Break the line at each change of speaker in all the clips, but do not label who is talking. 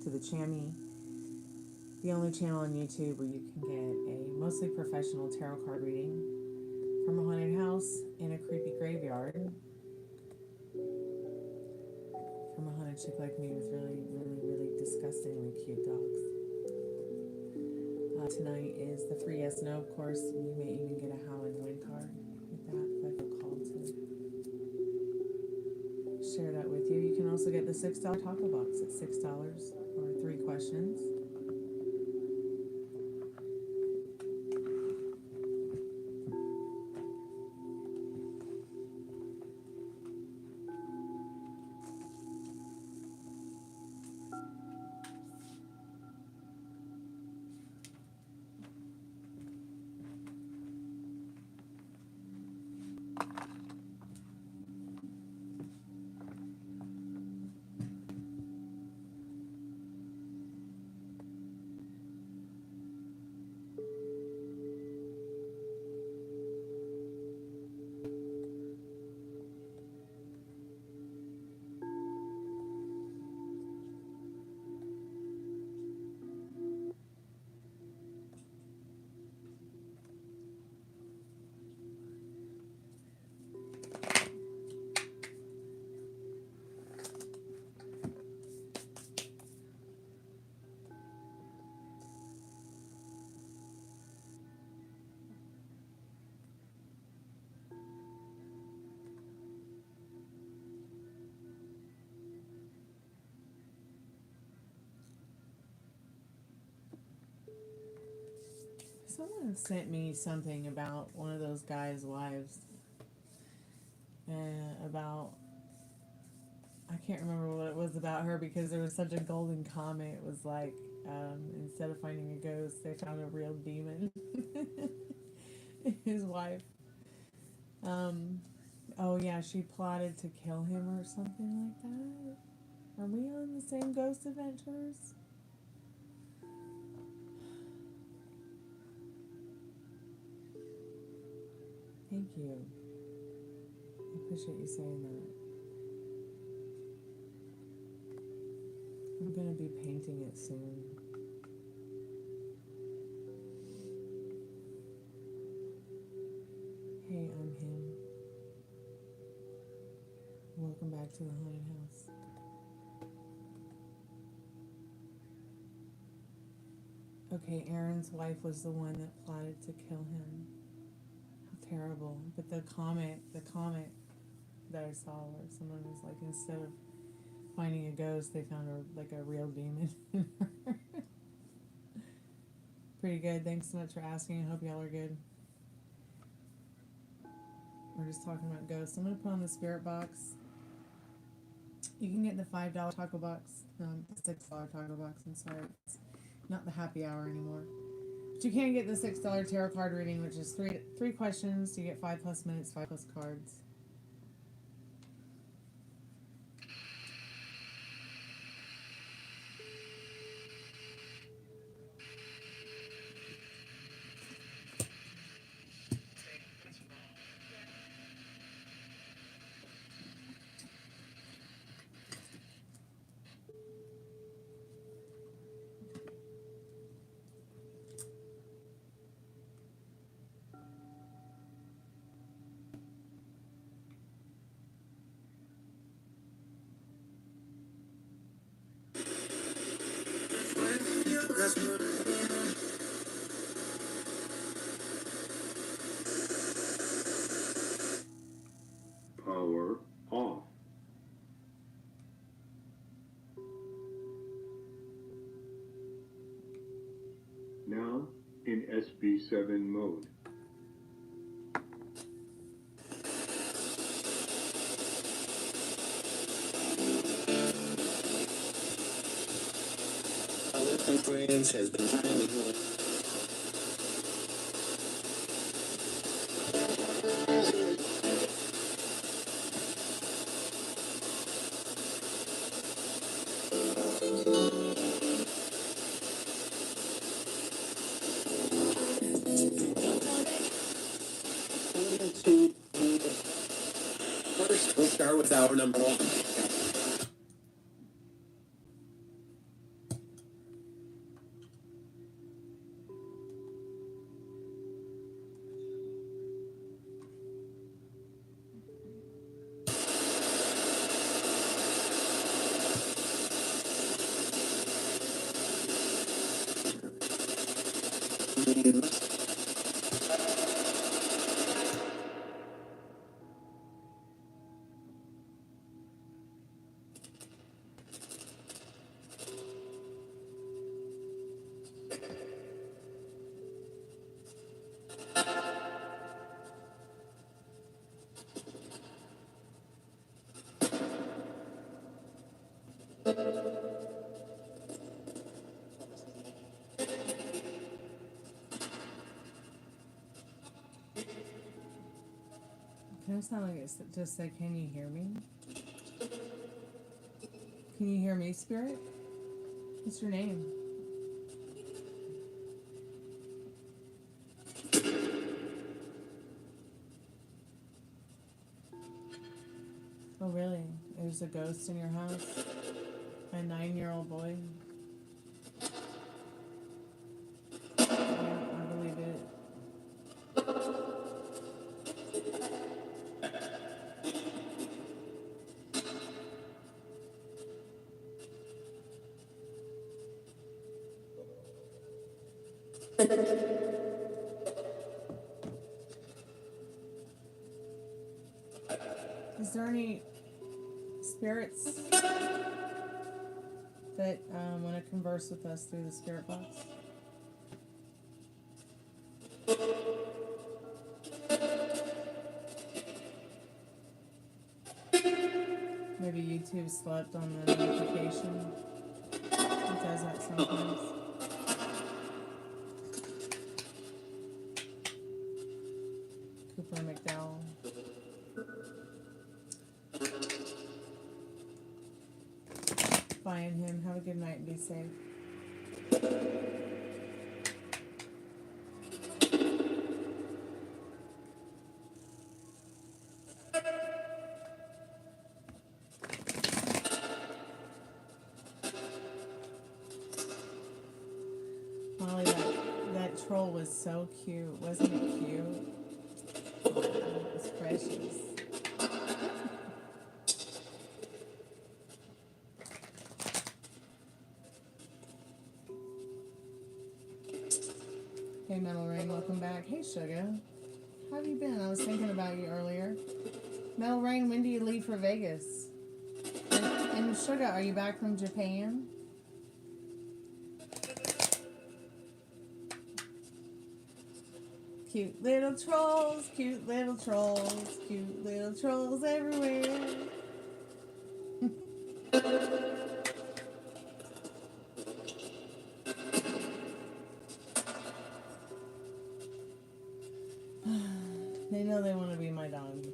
to the Chammy, the only channel on YouTube where you can get a mostly professional tarot card reading from a haunted house in a creepy graveyard from a haunted chick like me with really, really, really disgustingly cute dogs. Tonight is the free yes no. Of course, you may even get a how and when card with that if I feel called to share that with you. You can also get the $6 taco box at $6 or 3 questions. Someone sent me something about one of those guys' wives. About, I can't remember what it was about her because there was such a golden comment. It was like, instead of finding a ghost, they found a real demon. His wife. Oh yeah, she plotted to kill him or something like that. Are we on the same ghost adventures? Thank you. I appreciate you saying that. I'm gonna be painting it soon. Hey, I'm him. Welcome back to the haunted house. Okay, Aaron's wife was the one that plotted to kill him. How terrible. But the comment that I saw where someone was like, instead of finding a ghost, they found a real demon. Pretty good. Thanks so much for asking. I hope y'all are good. We're just talking about ghosts. I'm going to put on the spirit box. You can get the $5 taco box, the $6 taco box. I'm sorry, it's not the happy hour anymore. But you can get the $6 tarot card reading, which is three questions. You get 5+ minutes, 5+ cards.
Power off. Now in SB7 mode.
Our friends has been finally going. First, we'll start with our number 1. been
Kind of sound like it's just say, can you hear me? Can you hear me, Spirit? What's your name? Oh, really? There's a ghost in your house? A 9-year-old boy? Yeah, I believe it. Is there any spirits that want to converse with us through the spirit box? Maybe YouTube slept on the notification. It does that sometimes. Cooper McDowell. Find him. Have a good night and be safe. Molly, that troll was so cute. Wasn't it cute? Oh, it was precious. Hey, Metal Rain, welcome back. Hey, Sugar. How have you been? I was thinking about you earlier. Metal Rain, when do you leave for Vegas? And Sugar, are you back from Japan? Cute little trolls, cute little trolls, cute little trolls everywhere. They know they want to be my dog.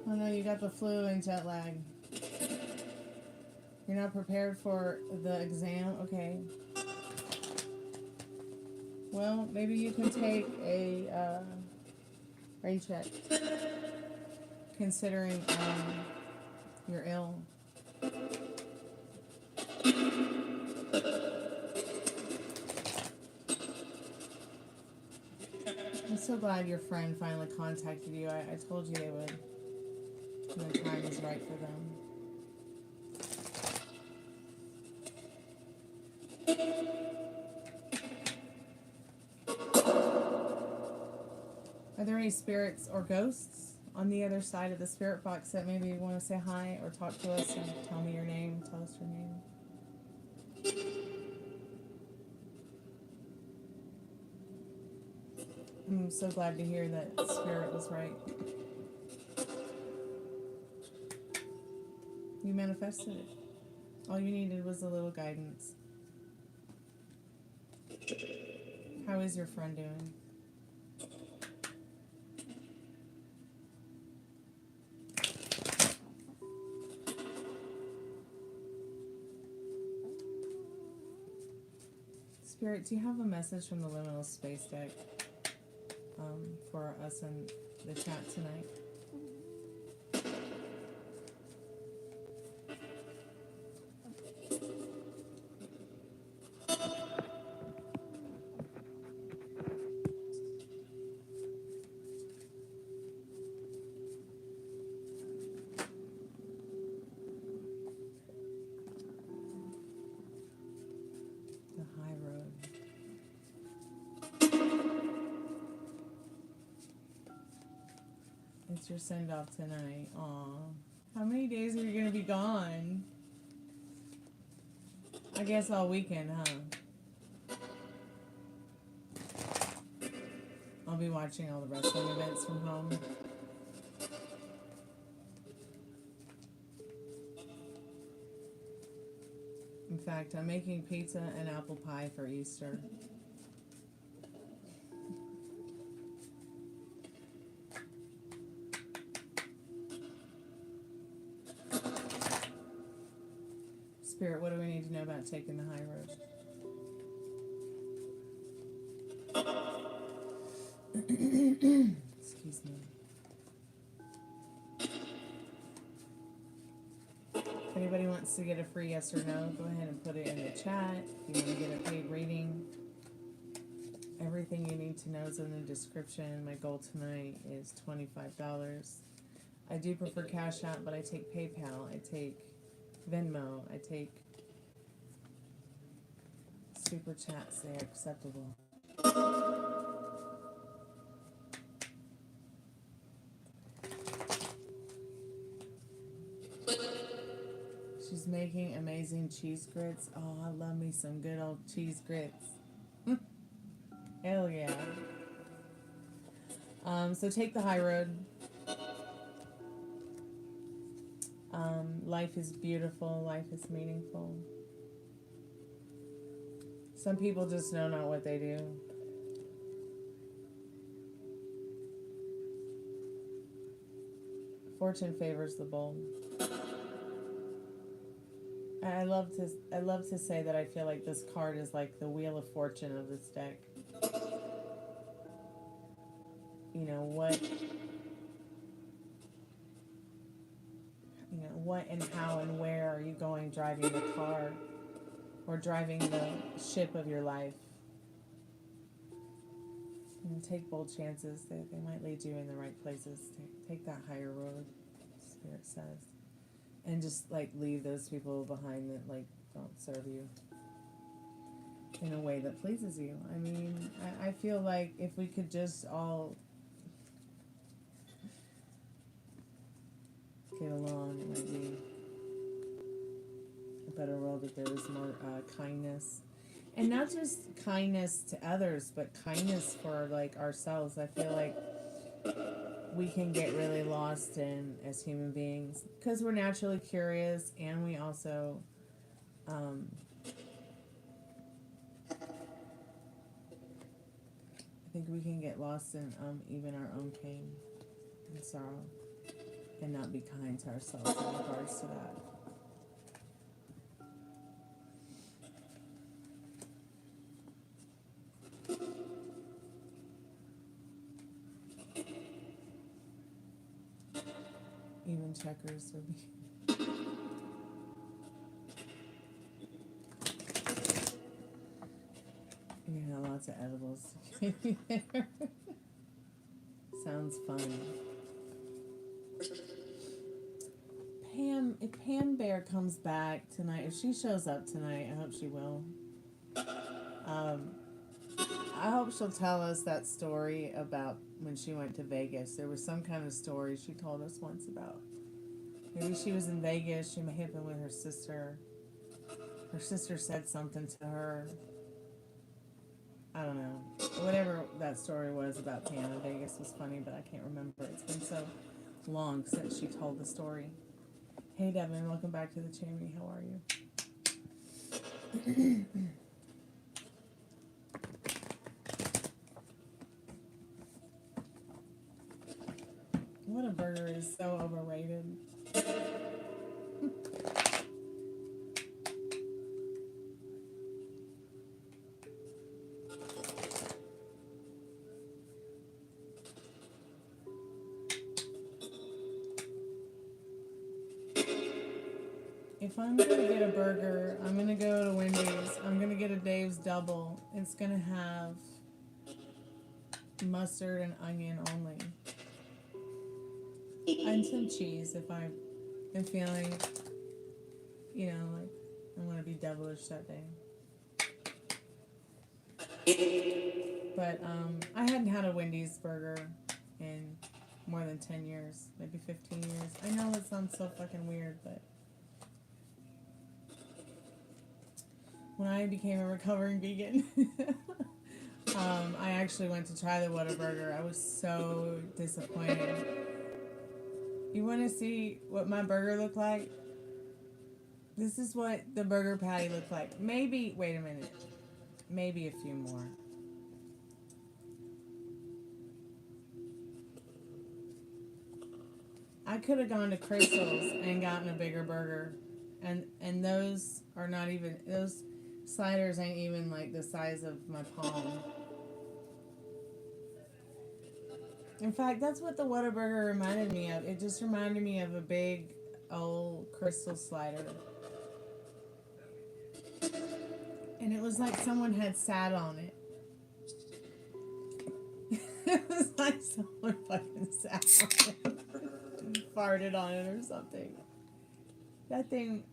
Oh no, you got the flu and jet lag. You're not prepared for the exam? Okay. Well, maybe you can take a rain check. Considering you're ill. I'm so glad your friend finally contacted you. I told you they would. When the time is right for them. Are there any spirits or ghosts on the other side of the spirit box that maybe want to say hi or talk to us and tell me your name, tell us your name? I'm so glad to hear that spirit was right. You manifested it. All you needed was a little guidance. How is your friend doing? Spirit, do you have a message from the liminal space deck for us in the chat tonight? It's your send off tonight. Aw. How many days are you gonna be gone? I guess all weekend, huh? I'll be watching all the wrestling events from home. In fact, I'm making pizza and apple pie for Easter. Spirit, what do we need to know about taking the high road? Excuse me. If anybody wants to get a free yes or no, go ahead and put it in the chat. If you want to get a paid reading, everything you need to know is in the description. My goal tonight is $25. I do prefer Cash App, but I take PayPal, I take Venmo, I take Super Chats, they are acceptable. She's making amazing cheese grits. Oh, I love me some good old cheese grits. Hell yeah. So take the high road. Life is beautiful. Life is meaningful. Some people just know not what they do. Fortune favors the bold. I love to say that I feel like this card is like the Wheel of Fortune of this deck. You know what and how and where are you going driving the car or driving the ship of your life? And take bold chances. They might lead you in the right places. Take that higher road, Spirit says. And just like leave those people behind that like don't serve you in a way that pleases you. I mean, I feel like if we could just all get along, it might be a better world if there was more kindness. And not just kindness to others, but kindness for like ourselves. I feel like we can get really lost in as human beings because we're naturally curious, and we also I think we can get lost in even our own pain and sorrow and not be kind to ourselves in regards to that. Even checkers would be. Yeah, lots of edibles. Sounds fun. If Pam Bear comes back tonight, if she shows up tonight, I hope she will. I hope she'll tell us that story about when she went to Vegas. There was some kind of story she told us once about. Maybe she was in Vegas. She may have been with her sister. Her sister said something to her. I don't know. Whatever that story was about Pam in Vegas was funny, but I can't remember. It's been so long since she told the story. Hey, Devin. Welcome back to the channel. How are you? Whataburger is so overrated. If I'm going to get a burger, I'm going to go to Wendy's. I'm going to get a Dave's Double. It's going to have mustard and onion only. And some cheese if I'm feeling, you know, like I want to be devilish that day. But I hadn't had a Wendy's burger in more than 10 years, maybe 15 years. I know it sounds so fucking weird, but when I became a recovering vegan, I actually went to try the Whataburger. I was so disappointed. You want to see what my burger looked like? This is what the burger patty looked like. Maybe, wait a minute, maybe a few more. I could have gone to Crystal's and gotten a bigger burger, and those are not even, those sliders ain't even like the size of my palm. In fact, that's what the Whataburger reminded me of. It just reminded me of a big old Crystal slider. And it was like someone had sat on it. It was like someone fucking sat on it. Farted on it or something. That thing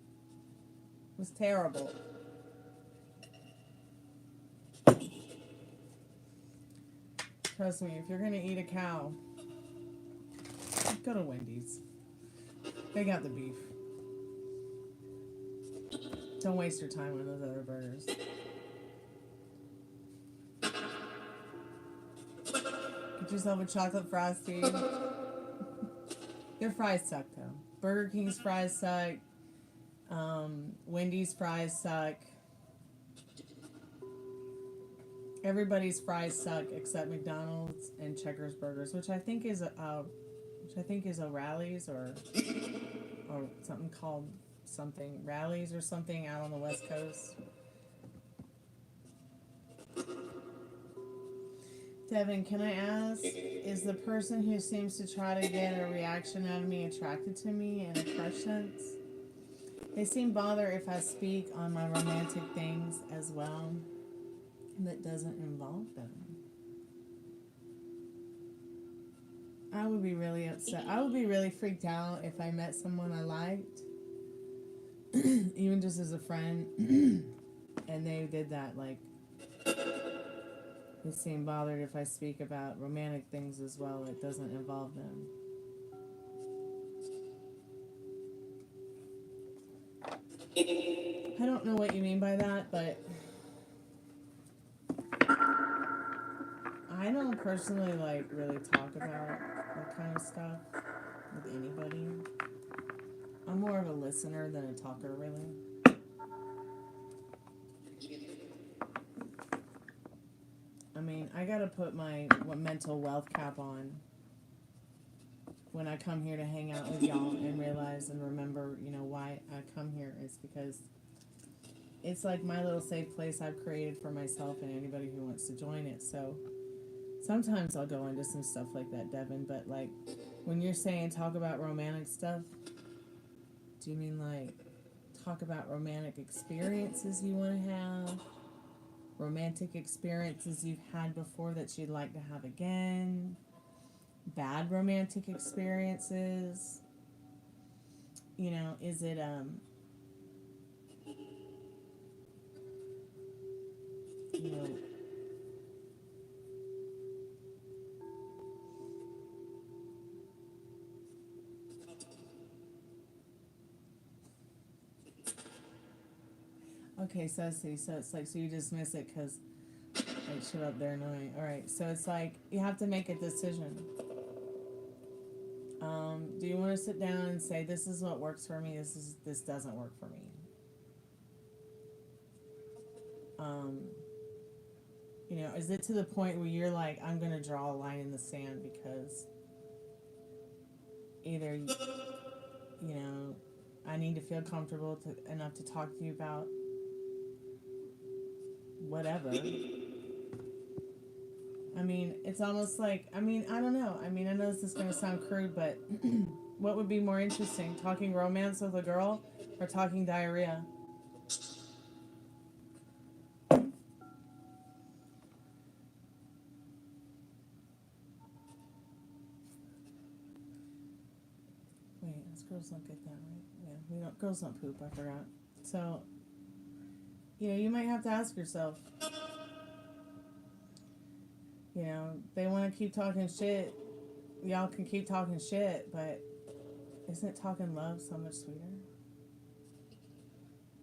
was terrible. Trust me, if you're gonna eat a cow, go to Wendy's. They got the beef. Don't waste your time on those other burgers. Get yourself a chocolate frosty. Their fries suck though. Burger King's fries suck. Wendy's fries suck. Everybody's fries suck except McDonald's and Checkers Burgers, which I think is O'Reilly's or something called something Rallies or something out on the West Coast. Devin, can I ask, is the person who seems to try to get a reaction out of me attracted to me in a crush sense? They seem bothered if I speak on my romantic things as well that doesn't involve them. I would be really upset. I would be really freaked out if I met someone I liked, even just as a friend, and they did that, like, they seem bothered if I speak about romantic things as well. It doesn't involve them. I don't know what you mean by that, but I don't personally, like, really talk about that kind of stuff with anybody. I'm more of a listener than a talker, really. I mean, I gotta put my mental wealth cap on when I come here to hang out with y'all and realize and remember, you know, why I come here. It's because it's like my little safe place I've created for myself and anybody who wants to join it. So sometimes I'll go into some stuff like that, Devin, but like when you're saying talk about romantic stuff, do you mean like talk about romantic experiences you want to have? Romantic experiences you've had before that you'd like to have again? Bad romantic experiences? You know, is it you know, okay, so I see. So it's like, so you dismiss it because, like, shit up, they're annoying. All right, so it's like you have to make a decision. Do you want to sit down and say, this is what works for me, this doesn't work for me? You know, is it to the point where you're like, I'm going to draw a line in the sand because either, you know, I need to feel comfortable enough to talk to you about whatever. I mean, it's almost like, I mean, I don't know. I mean, I know this is going to sound crude, but what would be more interesting? Talking romance with a girl or talking diarrhea? Wait, us girls don't get that, right? Yeah, we don't. Girls don't poop, I forgot. So, you know, you might have to ask yourself, you know, they want to keep talking shit y'all can keep talking shit, but isn't talking love so much sweeter?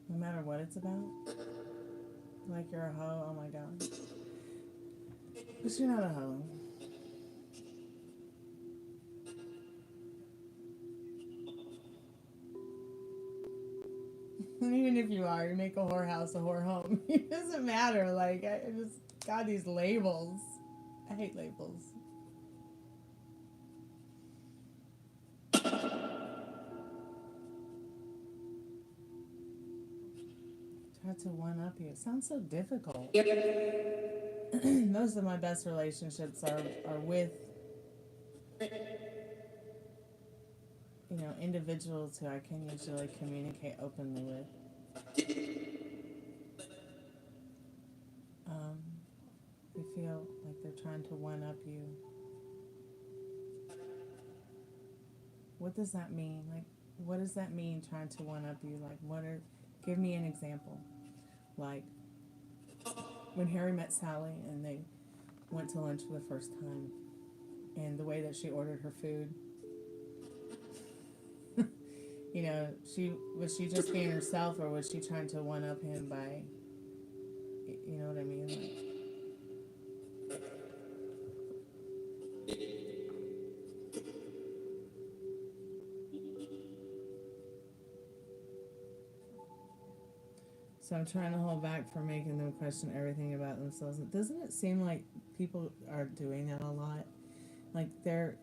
No matter what it's about. Like you're a hoe, oh my god. But you're not a hoe. And even if you are, you make a whorehouse a whore home. It doesn't matter. Like, I just got these labels. I hate labels. Try to one up you. It sounds so difficult. Most of my best relationships are with, you know, individuals who I can usually communicate openly with. They feel like they're trying to one up you. What does that mean? Like, what does that mean, trying to one up you? Like, give me an example. Like, when Harry met Sally and they went to lunch for the first time, and the way that she ordered her food, you know, was she just being herself, or was she trying to one up him by, you know what I mean? Like, so I'm trying to hold back from making them question everything about themselves. Doesn't it seem like people are doing that a lot? Like they're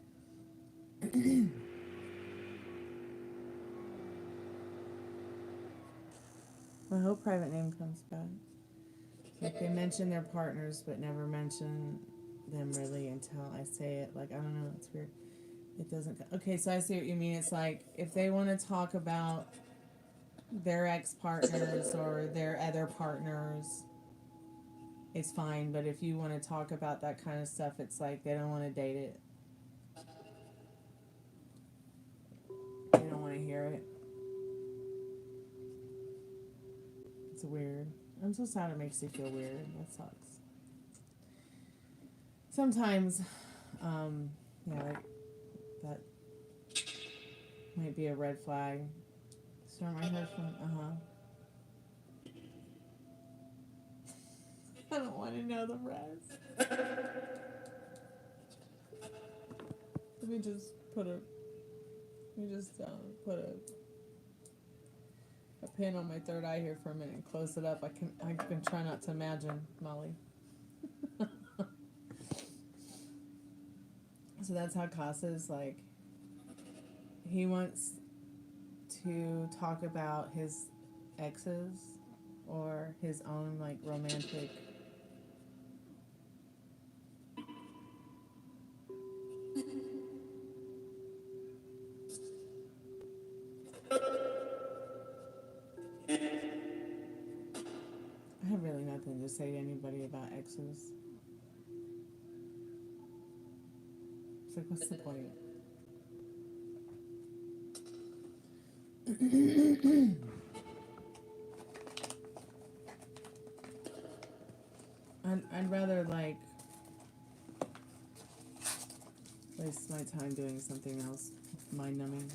I hope private name comes back. Like they mention their partners but never mention them really until I say it. Like, I don't know, it's weird. It doesn't. Okay, so I see what you mean. It's like if they want to talk about their ex-partners or their other partners, it's fine. But if you want to talk about that kind of stuff, it's like they don't want to date it. They don't want to hear it. It's weird. I'm so sad it makes you feel weird. That sucks. Sometimes, yeah, like, that might be a red flag. Storm, I heard from, I don't want to know the rest. Let me just put a pin on my third eye here for a minute and close it up. I can try not to imagine, Molly. So that's how Casa is like. He wants to talk about his exes or his own like romantic. I have really nothing to say to anybody about exes. It's like, what's the point? I'd rather like waste my time doing something else, mind numbing.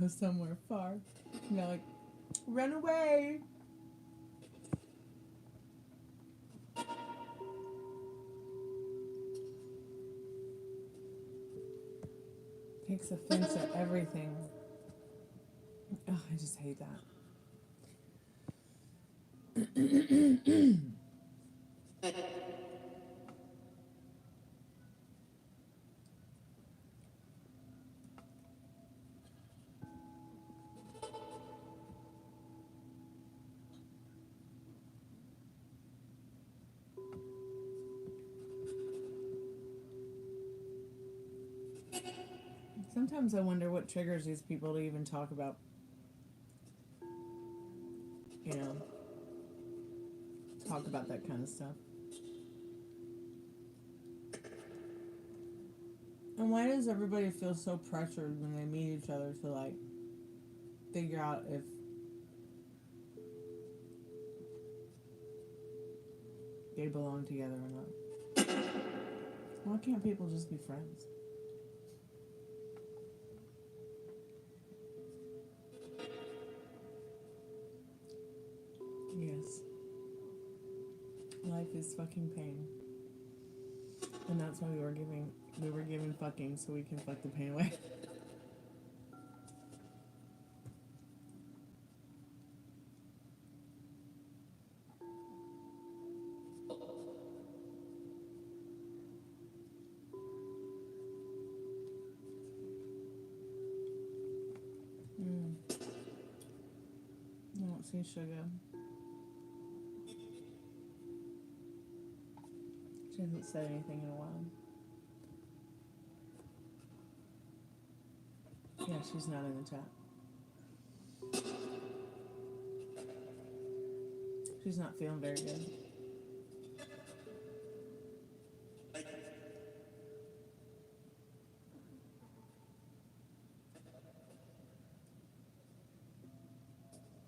Go somewhere far. You know, like, run away. Takes offense at everything. Oh, I just hate that. Sometimes I wonder what triggers these people to even talk about, you know, talk about that kind of stuff. And why does everybody feel so pressured when they meet each other to, like, figure out if they belong together or not? Why can't people just be friends? Yes. Life is fucking pain. And that's why we were giving fucking so we can fuck the pain away. I don't see sugar. She hasn't said anything in a while. Yeah, she's not in the chat. She's not feeling very good.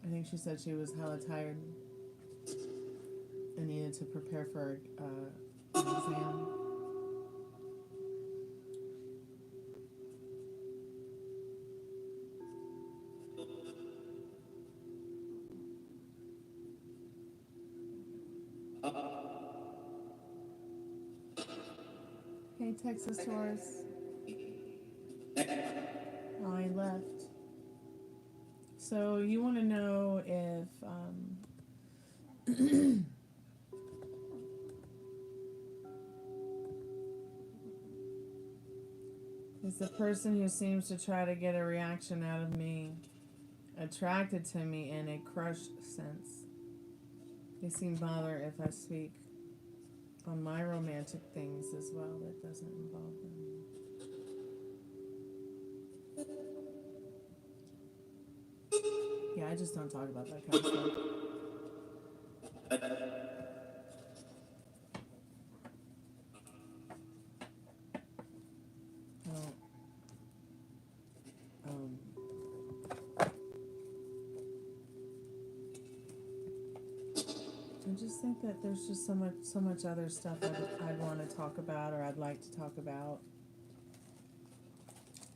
I think she said she was hella tired and needed to prepare for an exam. Hey, Texas Taurus. Oh, he left. So you want to know if is the person who seems to try to get a reaction out of me attracted to me in a crush sense? They seem bothered if I speak on my romantic things as well that doesn't involve them. Yeah, I just don't talk about that kind of stuff. I just think that there's just so much other stuff I'd want to talk about or I'd like to talk about.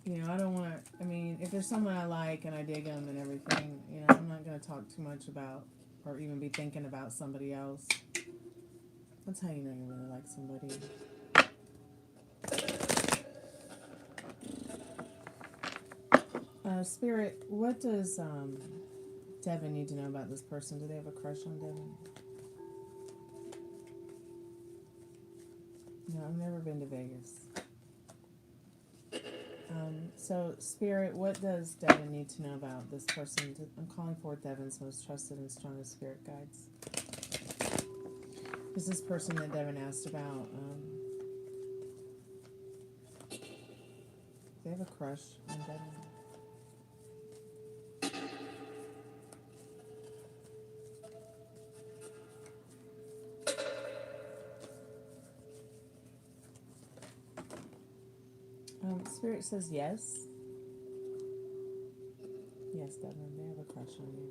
You know, I don't want to, I mean, if there's someone I like and I dig them and everything, you know, I'm not going to talk too much about or even be thinking about somebody else. That's how you know you really like somebody. Spirit, what does Devin need to know about this person? Do they have a crush on Devin? No, I've never been to Vegas. So, Spirit, what does Devin need to know about this person? I'm calling forth Devin's most trusted and strongest spirit guides. Is this person that Devin asked about? They have a crush on Devin. Spirit says yes. Yes, Devin, they have a crush on you.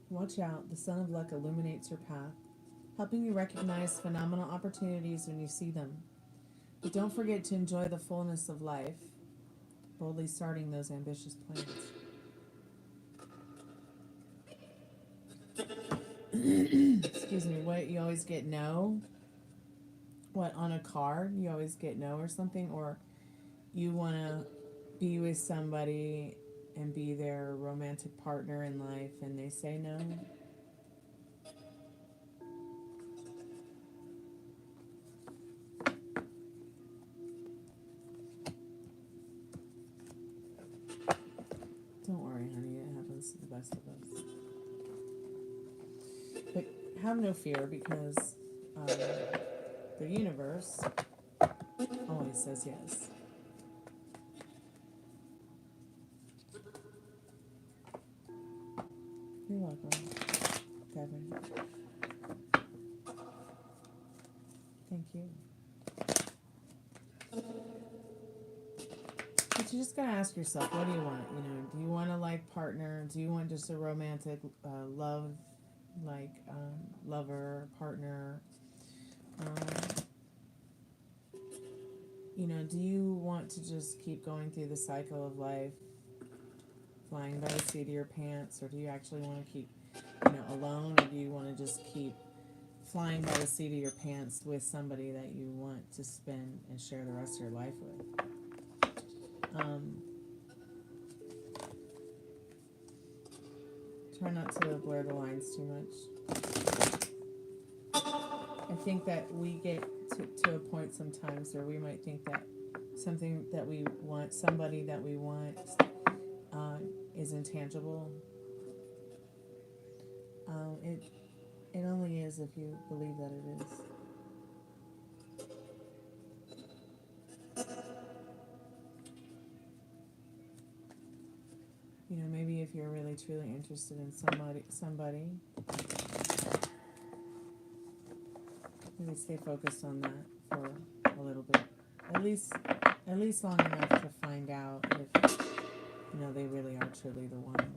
Watch out, the sun of luck illuminates your path, helping you recognize phenomenal opportunities when you see them. But don't forget to enjoy the fullness of life, boldly starting those ambitious plans. Excuse me, what, you always get no? What, on a card, you always get no or something? Or you want to be with somebody and be their romantic partner in life and they say no? Don't worry, honey, it happens to the best of us. But have no fear, because the universe always says yes. You're welcome, Devin. Thank you. But you just gotta ask yourself, what do you want? You know, do you want a life partner? Do you want just a romantic love, like lover, partner? You know, do you want to just keep going through the cycle of life, flying by the seat of your pants, or do you actually want to keep, you know, alone, or do you want to just keep flying by the seat of your pants with somebody that you want to spend and share the rest of your life with? Try not to blur the lines too much. I think that we get to a point sometimes where we might think that something that we want, somebody that we want, is intangible. It only is if you believe that it is. You know, maybe if you're really truly interested in somebody, maybe stay focused on that for a little bit, at least long enough to find out if, you know, they really are truly the one,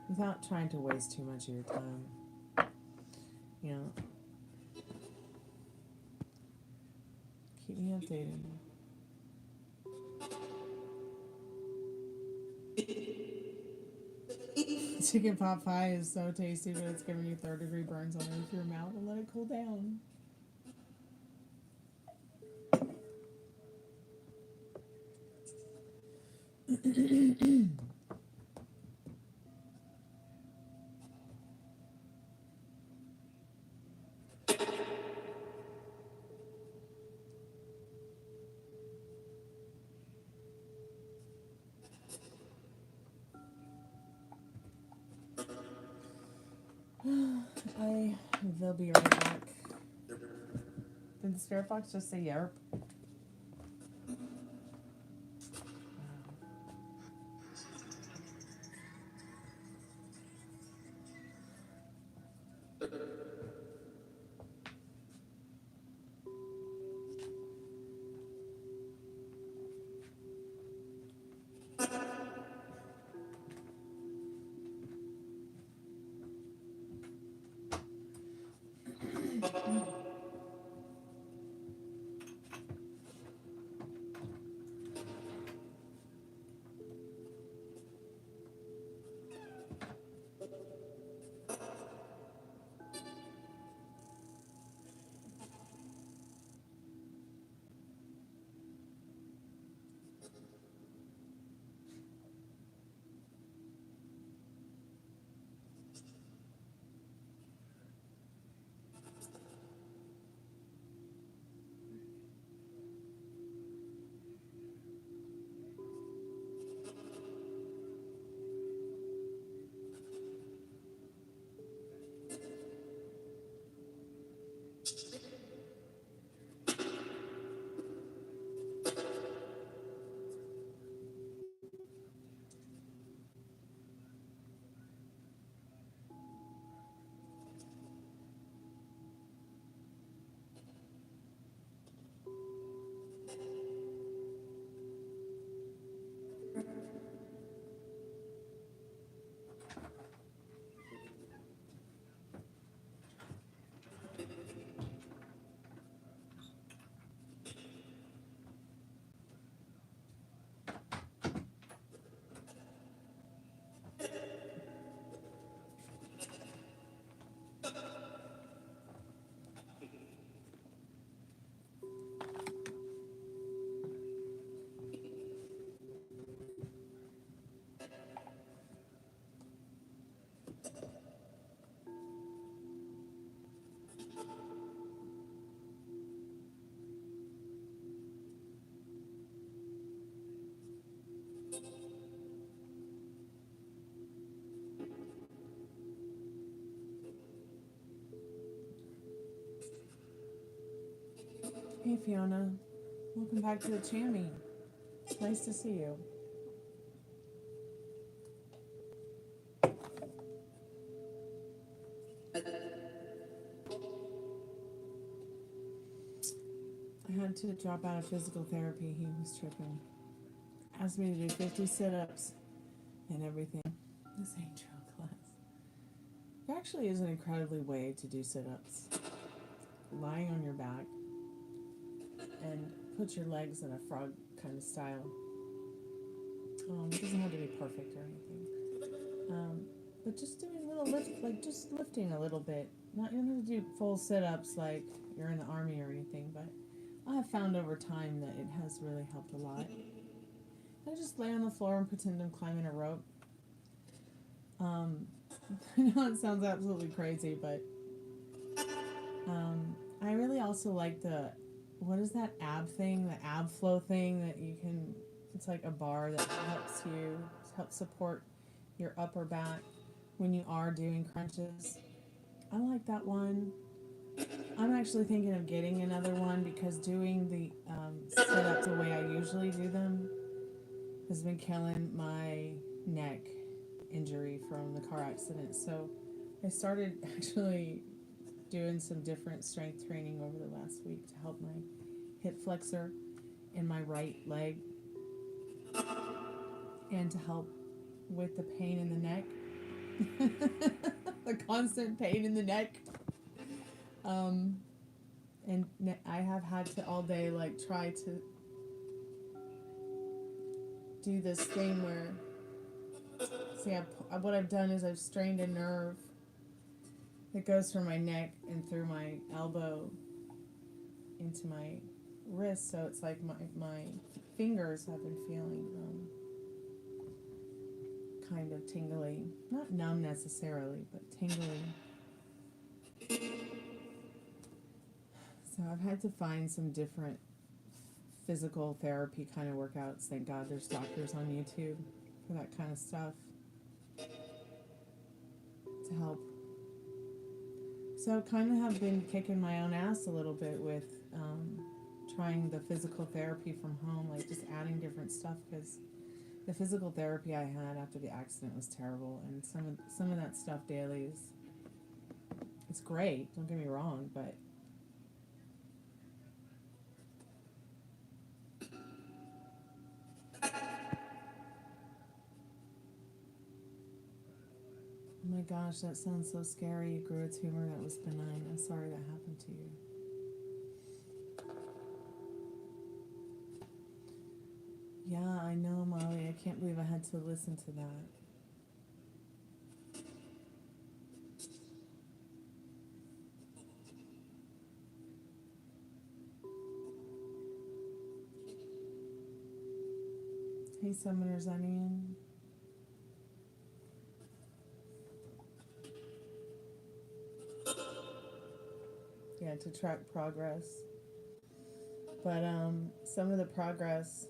without trying to waste too much of your time. You know, keep me updated. Chicken pot pie is so tasty, but it's giving you third-degree burns on the roof of your mouth, and let it cool down. They'll be right back. Did the spirit box just say yerp? Fiona. Welcome back to the Chammy. It's nice to see you. I had to drop out of physical therapy. He was tripping. Asked me to do 50 sit-ups and everything. This ain't drill class. There actually is an incredibly way to do sit-ups. Lying on your back and put your legs in a frog kind of style. It doesn't have to be perfect or anything. But just doing a little lift, like just lifting a little bit. Not you don't have to do full sit-ups like you're in the army or anything, but I have found over time that it has really helped a lot. I just lay on the floor and pretend I'm climbing a rope. I know it sounds absolutely crazy, but I really also like the, what is that ab thing, the ab flow thing that you can, it's like a bar that helps support your upper back when you are doing crunches. I like that one. I'm actually thinking of getting another one because doing the sit-ups the way I usually do them has been killing my neck injury from the car accident. So I started actually doing some different strength training over the last week to help my hip flexor in my right leg and to help with the pain in the neck. The constant pain in the neck. And I have had to all day like try to do this thing where, see, what I've done is I've strained a nerve that goes from my neck and through my elbow into my wrist, so it's like my fingers have been feeling kind of tingly, not numb necessarily, but tingly. So I've had to find some different physical therapy kind of workouts. Thank God there's doctors on YouTube for that kind of stuff to help. So kind of have been kicking my own ass a little bit with trying the physical therapy from home, like just adding different stuff, because the physical therapy I had after the accident was terrible, and some of that stuff daily is, it's great, don't get me wrong, but oh my gosh, that sounds so scary. You grew a tumor that was benign. I'm sorry that happened to you. Yeah, I know, Molly. I can't believe I had to listen to that. Hey, Summoner's Onion. Yeah, to track progress. But some of the progress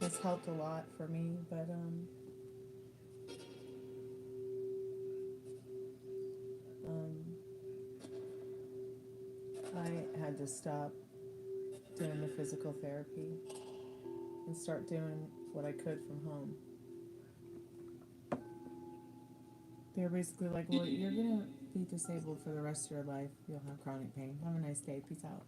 has helped a lot for me, but I had to stop doing the physical therapy and start doing what I could from home. They were basically like, well, you're gonna be disabled for the rest of your life. You'll have chronic pain. Have a nice day. Peace out.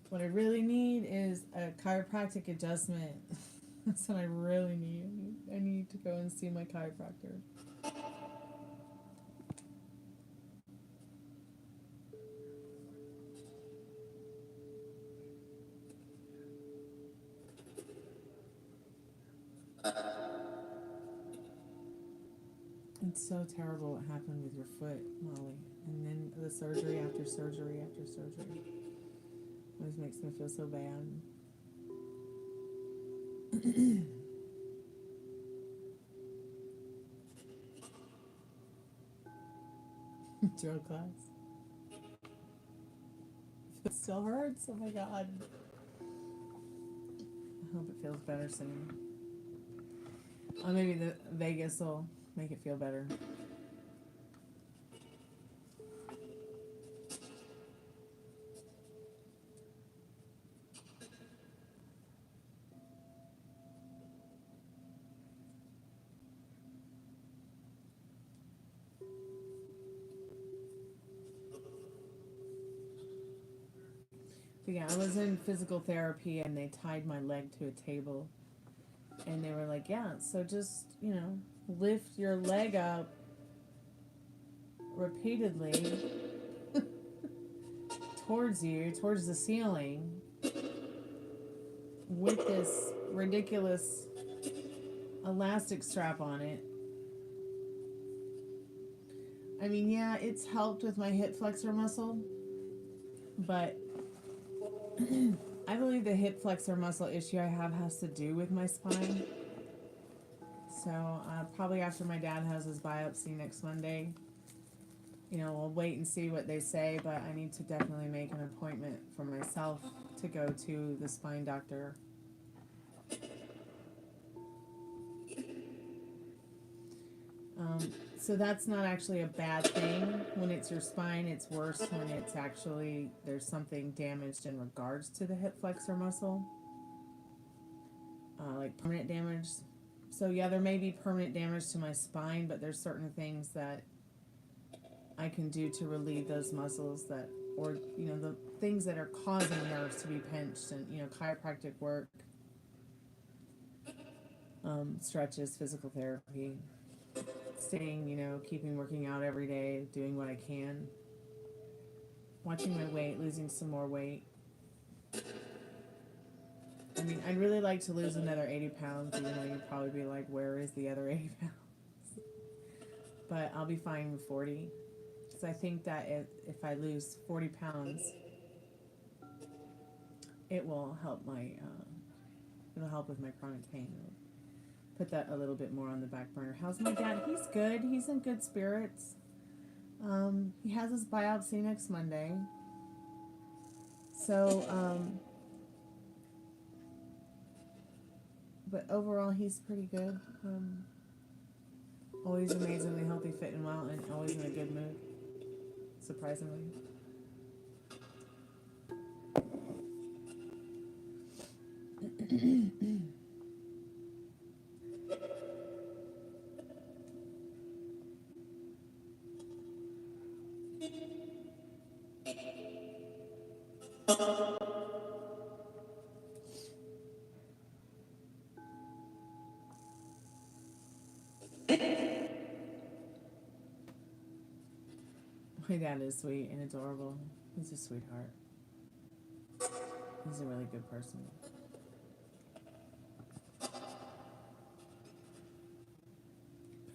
What I really need is a chiropractic adjustment. That's what I really need. I need to go and see my chiropractor. It's so terrible what happened with your foot, Molly. And then the surgery after surgery after surgery. Always makes me feel so bad. Drill class. It still hurts. Oh my God. I hope it feels better soon. Oh, maybe the Vegas will make it feel better. But yeah, I was in physical therapy and they tied my leg to a table. And they were like, yeah, so just, you know, lift your leg up repeatedly towards you, towards the ceiling, with this ridiculous elastic strap on it. I mean, yeah, it's helped with my hip flexor muscle, but I believe the hip flexor muscle issue I have has to do with my spine. So probably after my dad has his biopsy next Monday, you know, we'll wait and see what they say, but I need to definitely make an appointment for myself to go to the spine doctor. So that's not actually a bad thing when it's your spine. It's worse when it's actually there's something damaged in regards to the hip flexor muscle, like permanent damage. So yeah, there may be permanent damage to my spine, but there's certain things that I can do to relieve those muscles that, or you know, the things that are causing nerves to be pinched, and you know, chiropractic work, stretches, physical therapy, staying, you know, keeping working out every day, doing what I can, watching my weight, losing some more weight. I mean, I'd really like to lose another 80 pounds, even though you'd probably be like, where is the other 80 pounds? But I'll be fine with 40. Because I think that if I lose 40 pounds, it will help it'll help with my chronic pain. It'll put that a little bit more on the back burner. How's my dad? He's good. He's in good spirits. He has his biopsy next Monday. So, but overall, he's pretty good. Always amazingly healthy, fit, and well, and always in a good mood, surprisingly. My dad is sweet and adorable. He's a sweetheart. He's a really good person.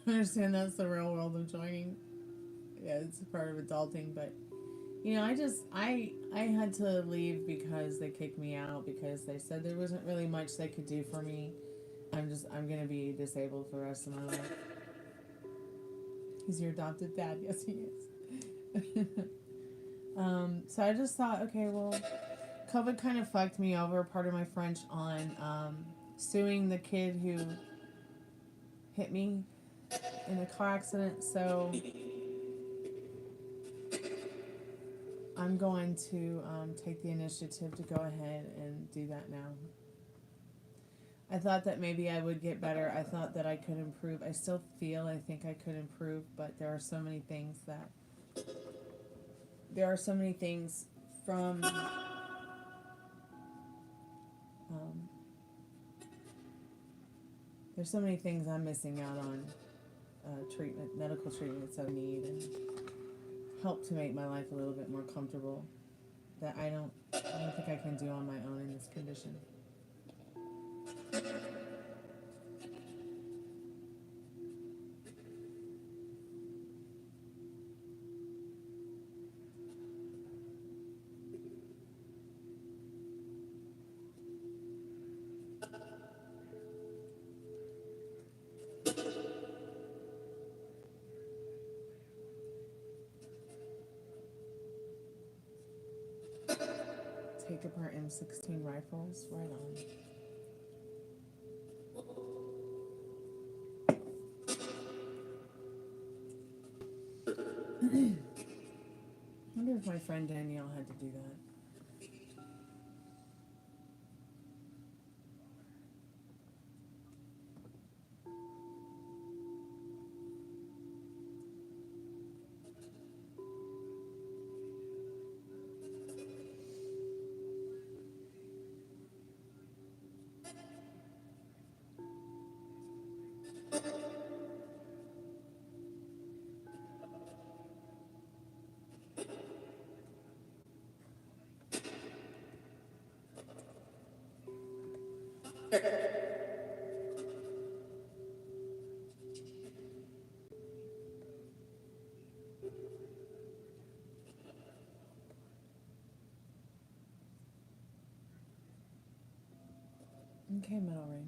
I understand that's the real world of joining. Yeah, it's a part of adulting, but you know, I had to leave because they kicked me out because they said there wasn't really much they could do for me. I'm gonna be disabled for the rest of my life. He's your adopted dad. Yes, he is. So I just thought, okay, well, COVID kind of fucked me over, pardon my French, on suing the kid who hit me in a car accident. So I'm going to take the initiative to go ahead and do that now. I thought that maybe I would get better. I thought that I could improve. I still feel I think I could improve, but there are so many things from there's so many things I'm missing out on, medical treatments I need, and help to make my life a little bit more comfortable that I don't think I can do on my own in this condition. Take apart M16 rifles, right on. I wonder if my friend Danielle had to do that. Okay, Metal Rain.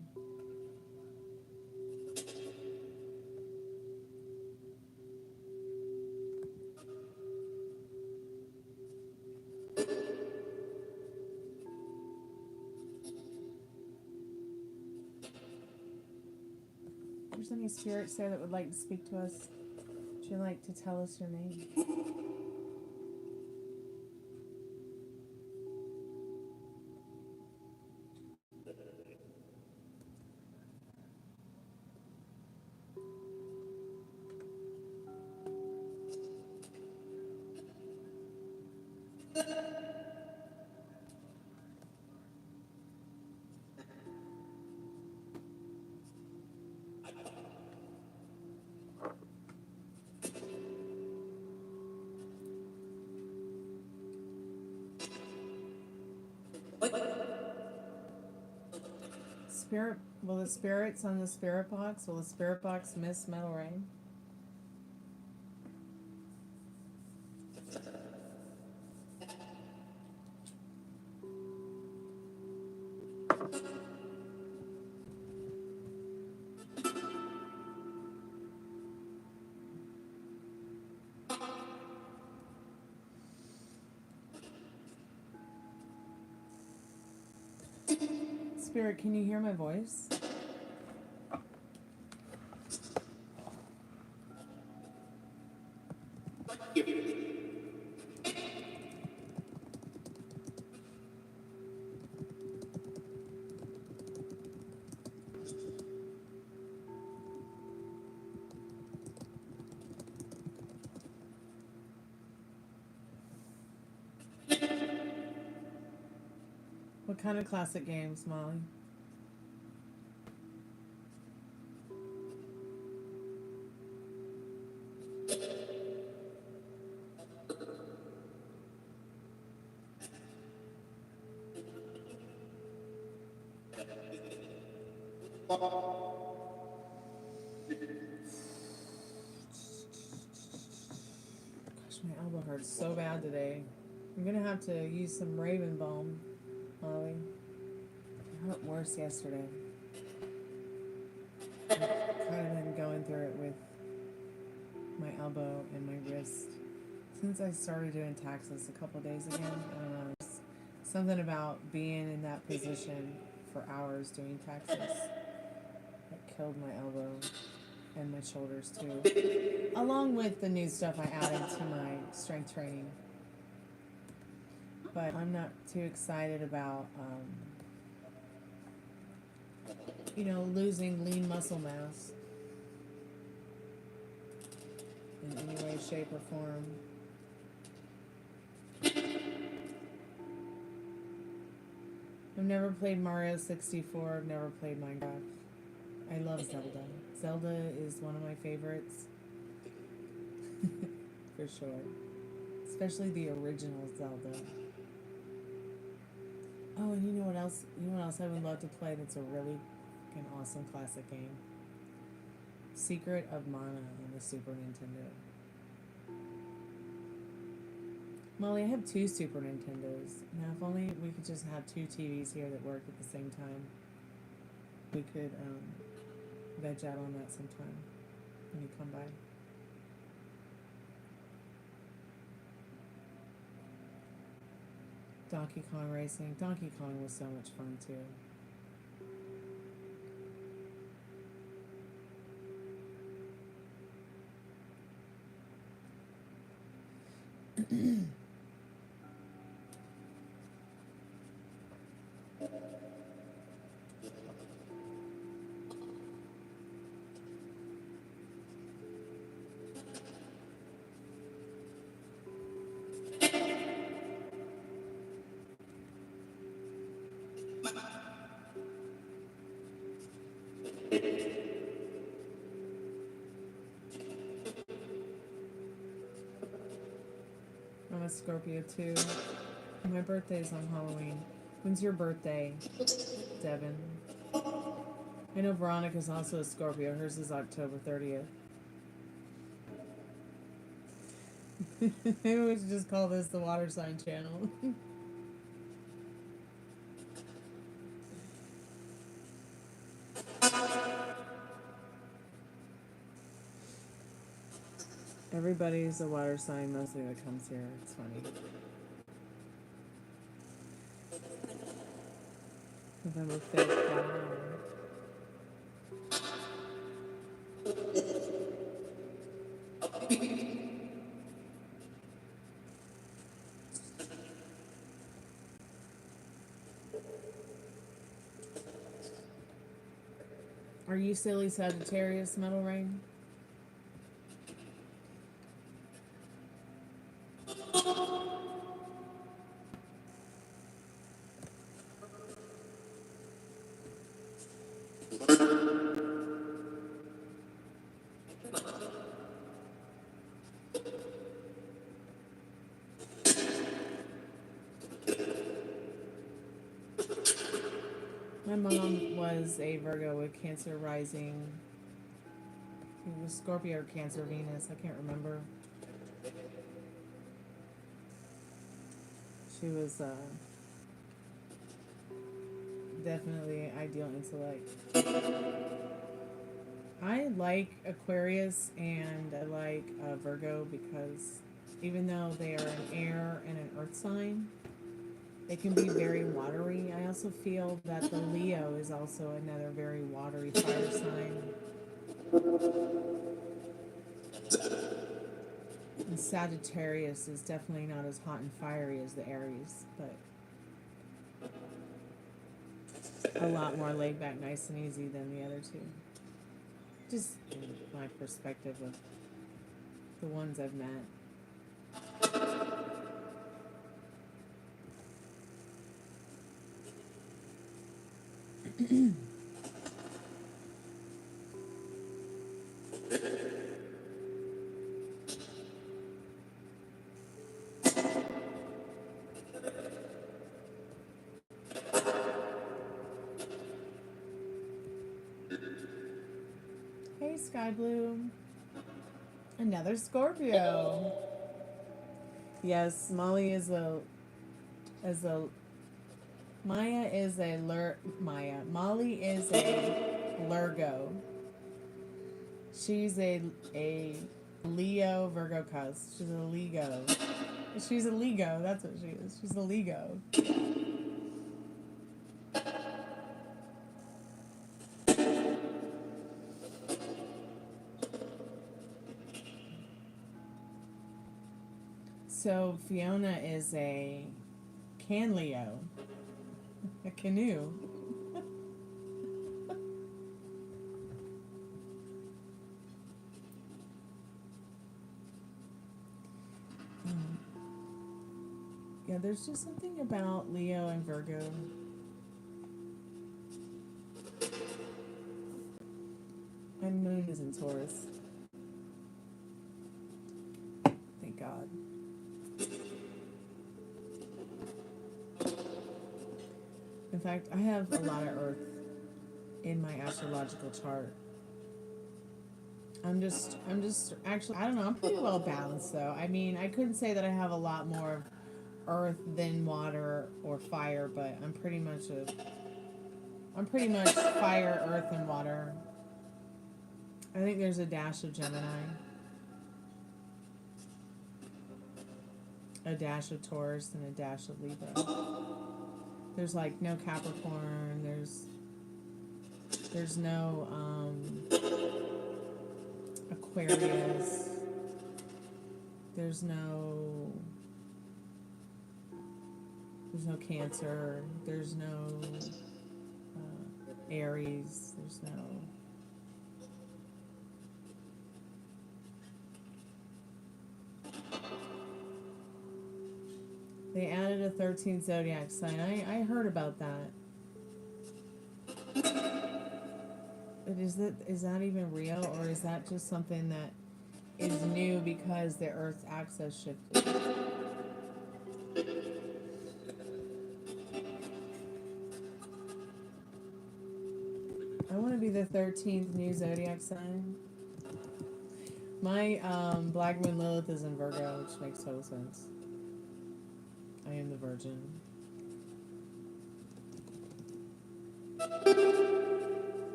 If there's any spirits there that would like to speak to us, would you like to tell us your name? Spirit, will the spirits on the spirit box, will the spirit box miss Metal Rain? Spirit, can you hear my voice? What kind of classic games, Molly? Gosh, my elbow hurts so bad today. I'm gonna have to use some Raven Balm, Molly. It hurt worse yesterday. I've kind of been going through it with my elbow and my wrist since I started doing taxes a couple days again. I don't know. It's something about being in that position for hours doing taxes that killed my elbow and my shoulders too. Along with the new stuff I added to my strength training. But I'm not too excited about, losing lean muscle mass in any way, shape, or form. I've never played Mario 64. I've never played Minecraft. I love Zelda. Zelda is one of my favorites. For sure. Especially the original Zelda. Oh, and you know what else? You know what else I would love to play that's a really fucking awesome classic game? Secret of Mana on the Super Nintendo. Molly, I have 2 Super Nintendos. Now, if only we could just have 2 TVs here that work at the same time. We could veg out on that sometime when you come by. Donkey Kong Racing. Donkey Kong was so much fun too. I'm a Scorpio too. My birthday's on Halloween. When's your birthday, Devin? I know Veronica's also a Scorpio. Hers is October 30th. Maybe we should just call this the Water Sign Channel. Everybody's a water sign mostly that comes here. It's funny. November 5th. Wow. Are you silly Sagittarius, Metal Rain? My mom was a Virgo with Cancer rising. It was Scorpio or Cancer Venus. I can't remember. She was definitely ideal intellect. I like Aquarius and I like Virgo because even though they are an air and an earth sign, they can be very watery. I also feel that the Leo is also another very watery fire sign. And Sagittarius is definitely not as hot and fiery as the Aries, but a lot more laid back, nice and easy than the other two. Just in my perspective of the ones I've met. Hey, Sky Blue. Another Scorpio. Yes, Molly is a Maya is a Molly is a Lurgo. She's a Leo Virgo cusp. She's a Lego. She's a Lego. That's what she is. She's a Lego. So Fiona is a can Leo. A canoe. Yeah, there's just something about Leo and Virgo. My moon is in Taurus. Thank God. In fact, I have a lot of Earth in my astrological chart. I'm just actually, I don't know, I'm pretty well balanced though. I mean, I couldn't say that I have a lot more of Earth than water or fire, but I'm pretty much fire, Earth, and water. I think there's a dash of Gemini. A dash of Taurus and a dash of Libra. There's like no Capricorn, there's no Aquarius, there's no Cancer, there's no Aries, there's no They added a 13th zodiac sign. I heard about that. But is that even real, or is that just something that is new because the Earth's axis shifted? I want to be the 13th new zodiac sign. My Black Moon Lilith is in Virgo, which makes total sense. I am the Virgin.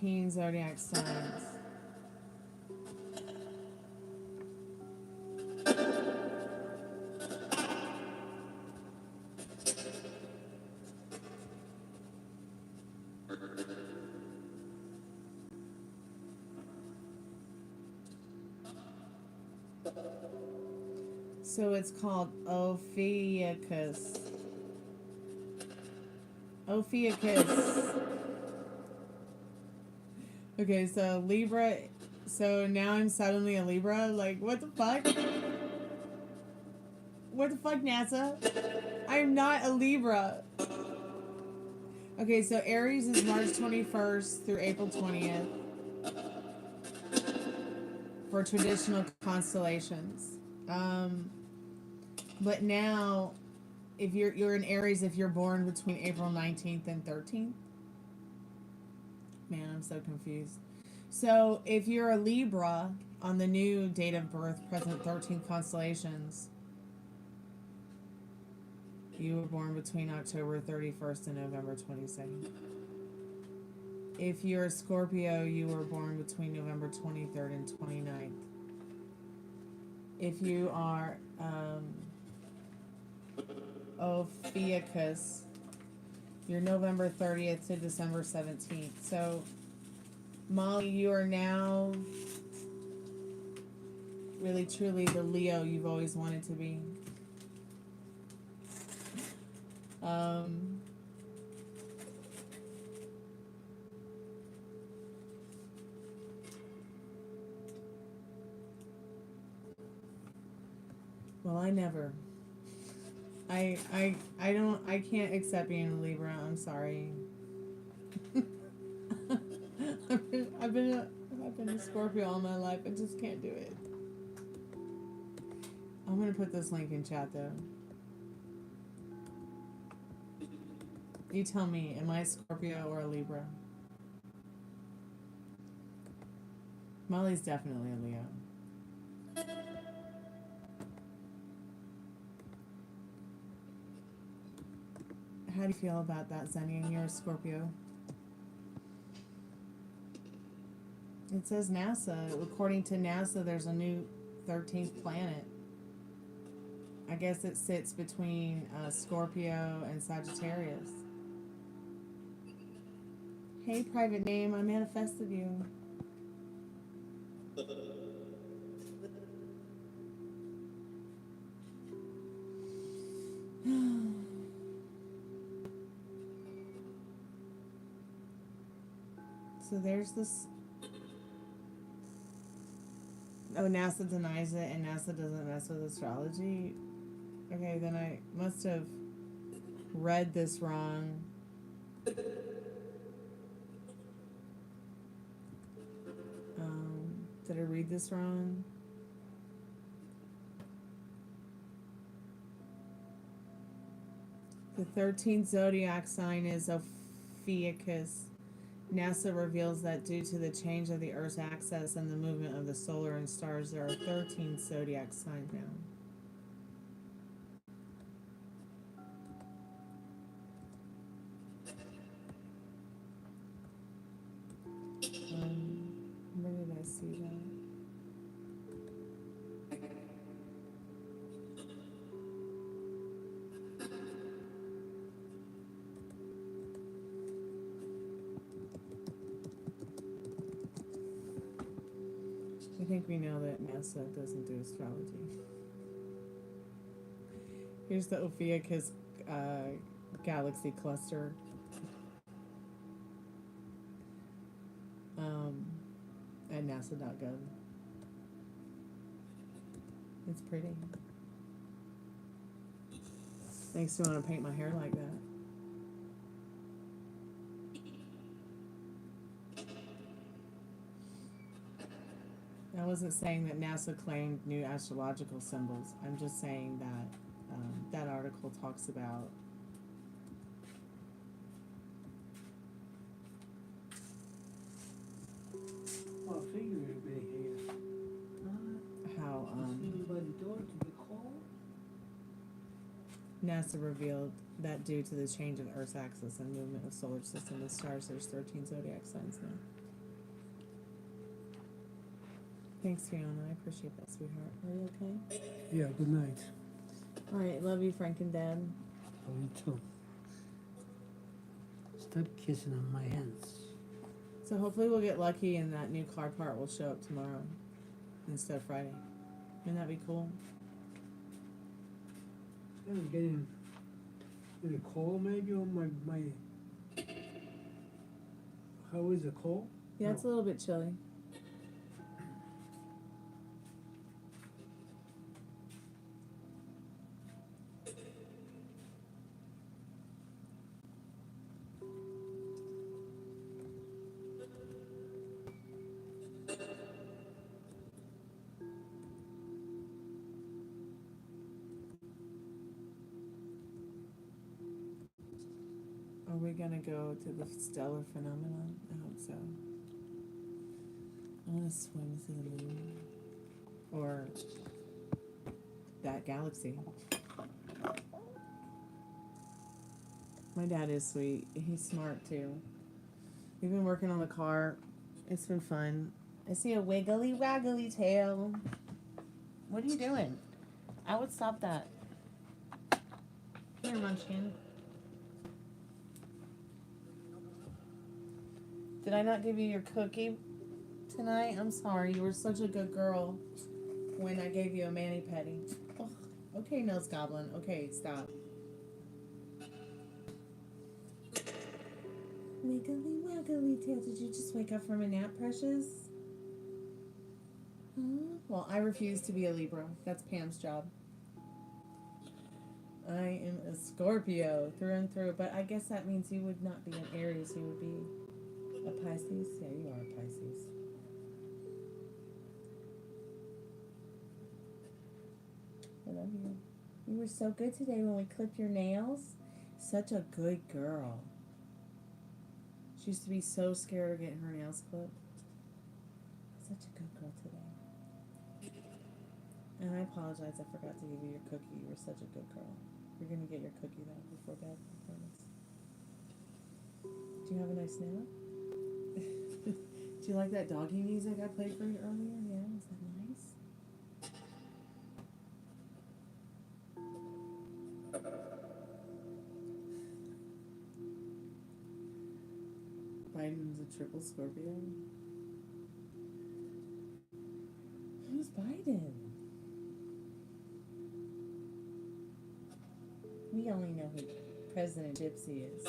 13 zodiac signs. So it's called Ophiuchus. Ophiuchus. Okay, so Libra. So now I'm suddenly a Libra? Like, what the fuck? What the fuck, NASA? I'm not a Libra. Okay, so Aries is March 21st through April 20th for traditional constellations. But now, if you're in Aries, if you're born between April 19th and 13th. Man, I'm so confused. So if you're a Libra on the new date of birth, present 13th constellations, you were born between October 31st and November 22nd. If you're a Scorpio, you were born between November 23rd and 29th. If you are Ophiuchus, you're November 30th to December 17th. So, Molly, you are now really truly the Leo you've always wanted to be. Well, I never. I can't accept being a Libra. I'm sorry. I've been a Scorpio all my life. I just can't do it. I'm gonna put this link in chat though. You tell me, am I a Scorpio or a Libra? Molly's definitely a Leo. How do you feel about that, Zenny? And you're a Scorpio. It says NASA. According to NASA, there's a new 13th planet. I guess it sits between Scorpio and Sagittarius. Hey, private name, I manifested you. So there's this. Oh, NASA denies it and NASA doesn't mess with astrology. Okay, then I must have read this wrong. Did I read this wrong? The 13th zodiac sign is Ophiuchus. NASA reveals that due to the change of the Earth's axis and the movement of the solar and stars, there are 13 zodiac signs now. Where did I see that? I think we know that NASA doesn't do astrology. Here's the Ophiuchus galaxy cluster. At nasa.gov. It's pretty. Makes me want to paint my hair like that. I wasn't saying that NASA claimed new astrological symbols. I'm just saying that that article talks about how NASA revealed that due to the change of Earth's axis and movement of solar system and stars, there's 13 zodiac signs now. Thanks, Fiona. I appreciate that, sweetheart. Are you okay?
Yeah, good night.
All right, love you, Frank and Dad.
Oh, you too. Stop kissing on my hands.
So hopefully we'll get lucky and that new car part will show up tomorrow instead of Friday. Wouldn't that be cool?
I'm getting maybe cold maybe on my how is it cold?
Yeah, it's a little bit chilly. Are we gonna go to the stellar phenomenon? I hope so. I wanna swim to the moon. Or that galaxy. My dad is sweet. He's smart too. We've been working on the car. It's been fun. I see a wiggly waggly tail. What are you doing? I would stop that. Here, Munchkin. Did I not give you your cookie tonight? I'm sorry. You were such a good girl when I gave you a mani-pedi. Oh, okay, Nose Goblin. Okay, stop. Wiggly waggly tail. Did you just wake up from a nap, precious? Huh? Well, I refuse to be a Libra. That's Pam's job. I am a Scorpio through and through, but I guess that means you would not be an Aries. You would be a Pisces? Yeah, you are a Pisces. I love you. You were so good today when we clipped your nails. Such a good girl. She used to be so scared of getting her nails clipped. Such a good girl today. And I apologize, I forgot to give you your cookie. You were such a good girl. You're going to get your cookie though before bed, I promise. Do you have a nice nap? Do you like that doggy music I played for you earlier? Yeah, was that nice? Biden's a triple Scorpio. Who's Biden? We only know who President Gypsy is.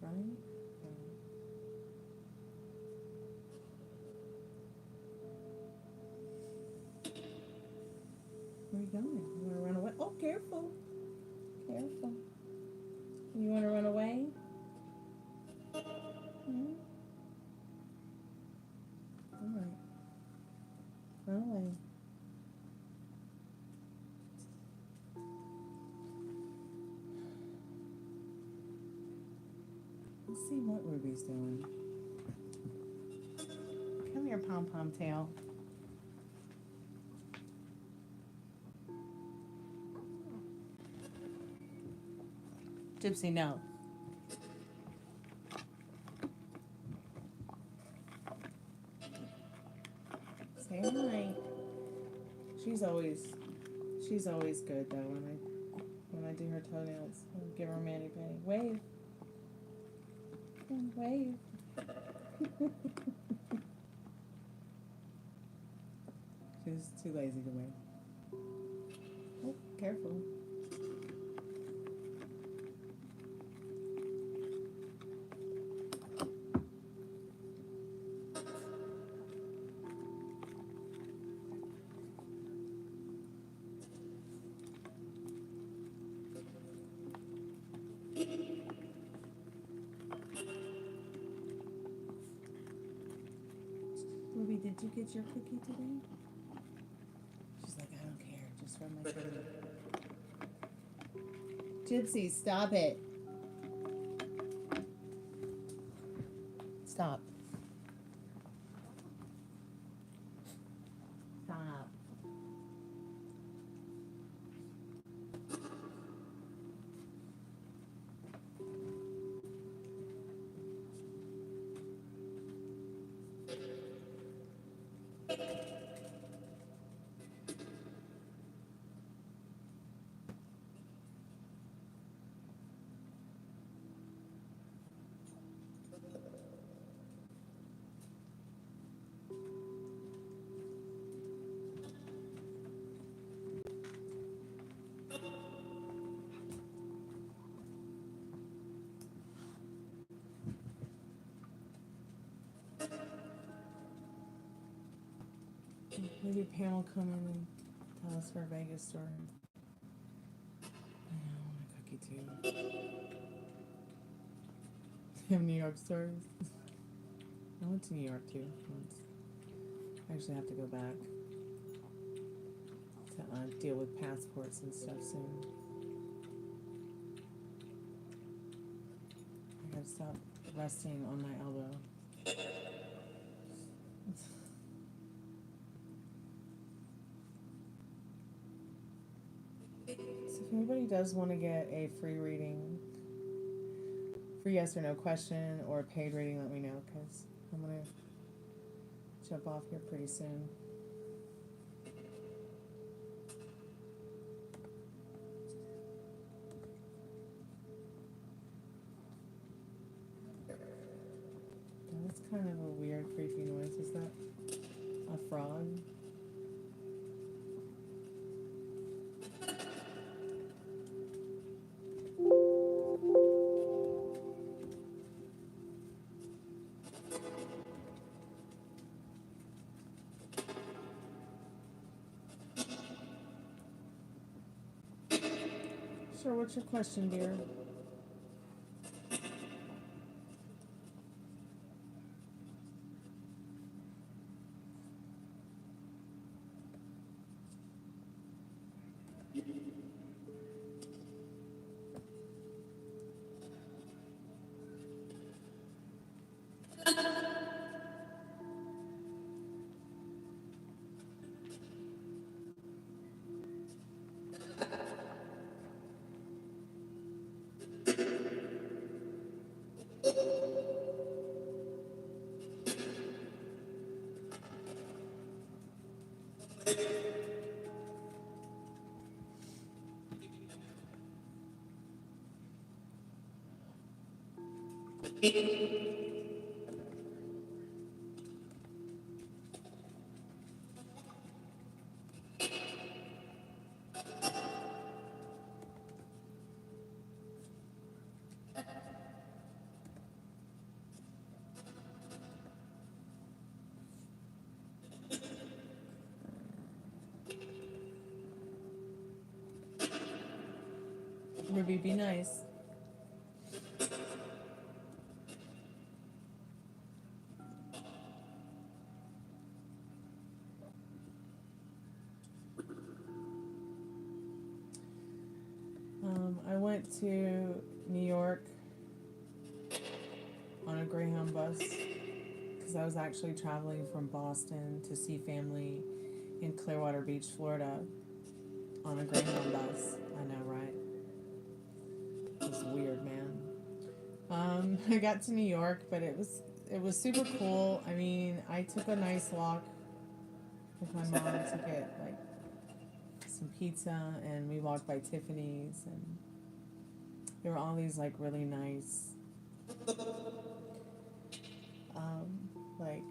Right? Where are you going? You want to run away? Oh, careful. Careful. You want to run away? Hmm? All right. Run away. Let's see what Ruby's doing. Come here, pom-pom tail. Gypsy, no. Say hi. She's always good though when I do her toenails. I'll give her a mani-pedi. Wave. Wave. She's too lazy to wave. Oh, careful. Ruby, did you get your cookie today? She's like, I don't care. Just run my cookie. Gypsy, stop it. Stop. Stop. Maybe Pam will come in and tell us her Vegas story. I want a cookie too. You have New York stories? I went to New York too once. I actually have to go back to deal with passports and stuff soon. I gotta stop resting on my elbow. So if anybody does want to get a free reading, free yes or no question, or a paid reading, let me know, because I'm going to jump off here pretty soon. That's kind of a weird, creepy noise. Is that a frog? Sure, what's your question, dear? Ruby, be nice. I went to New York on a Greyhound bus because I was actually traveling from Boston to see family in Clearwater Beach, Florida on a Greyhound bus. I know, right? It was weird, man. I got to New York, but it was super cool. I mean, I took a nice walk with my mom to get like some pizza, and we walked by Tiffany's, and there were all these like really nice like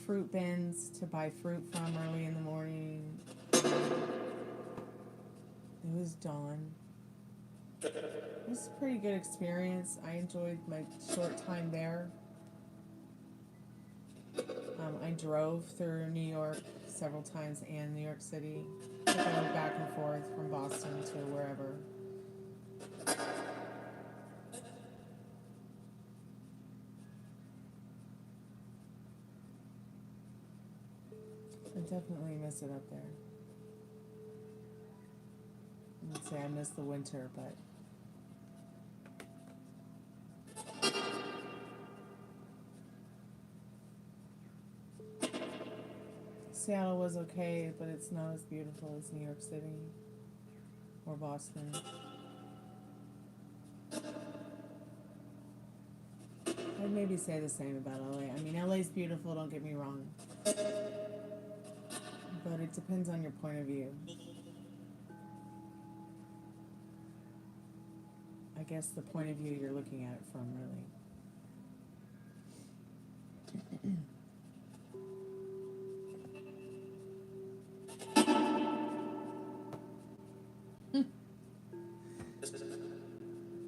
fruit bins to buy fruit from early in the morning. It was dawn. It was a pretty good experience. I enjoyed my short time there. I drove through New York several times and New York City, going back and forth from Boston to wherever. I definitely miss it up there. I would say I miss the winter, but Seattle was okay, but it's not as beautiful as New York City or Boston. I'd maybe say the same about LA. I mean, LA's beautiful, don't get me wrong. But it depends on your point of view. I guess the point of view you're looking at it from, really.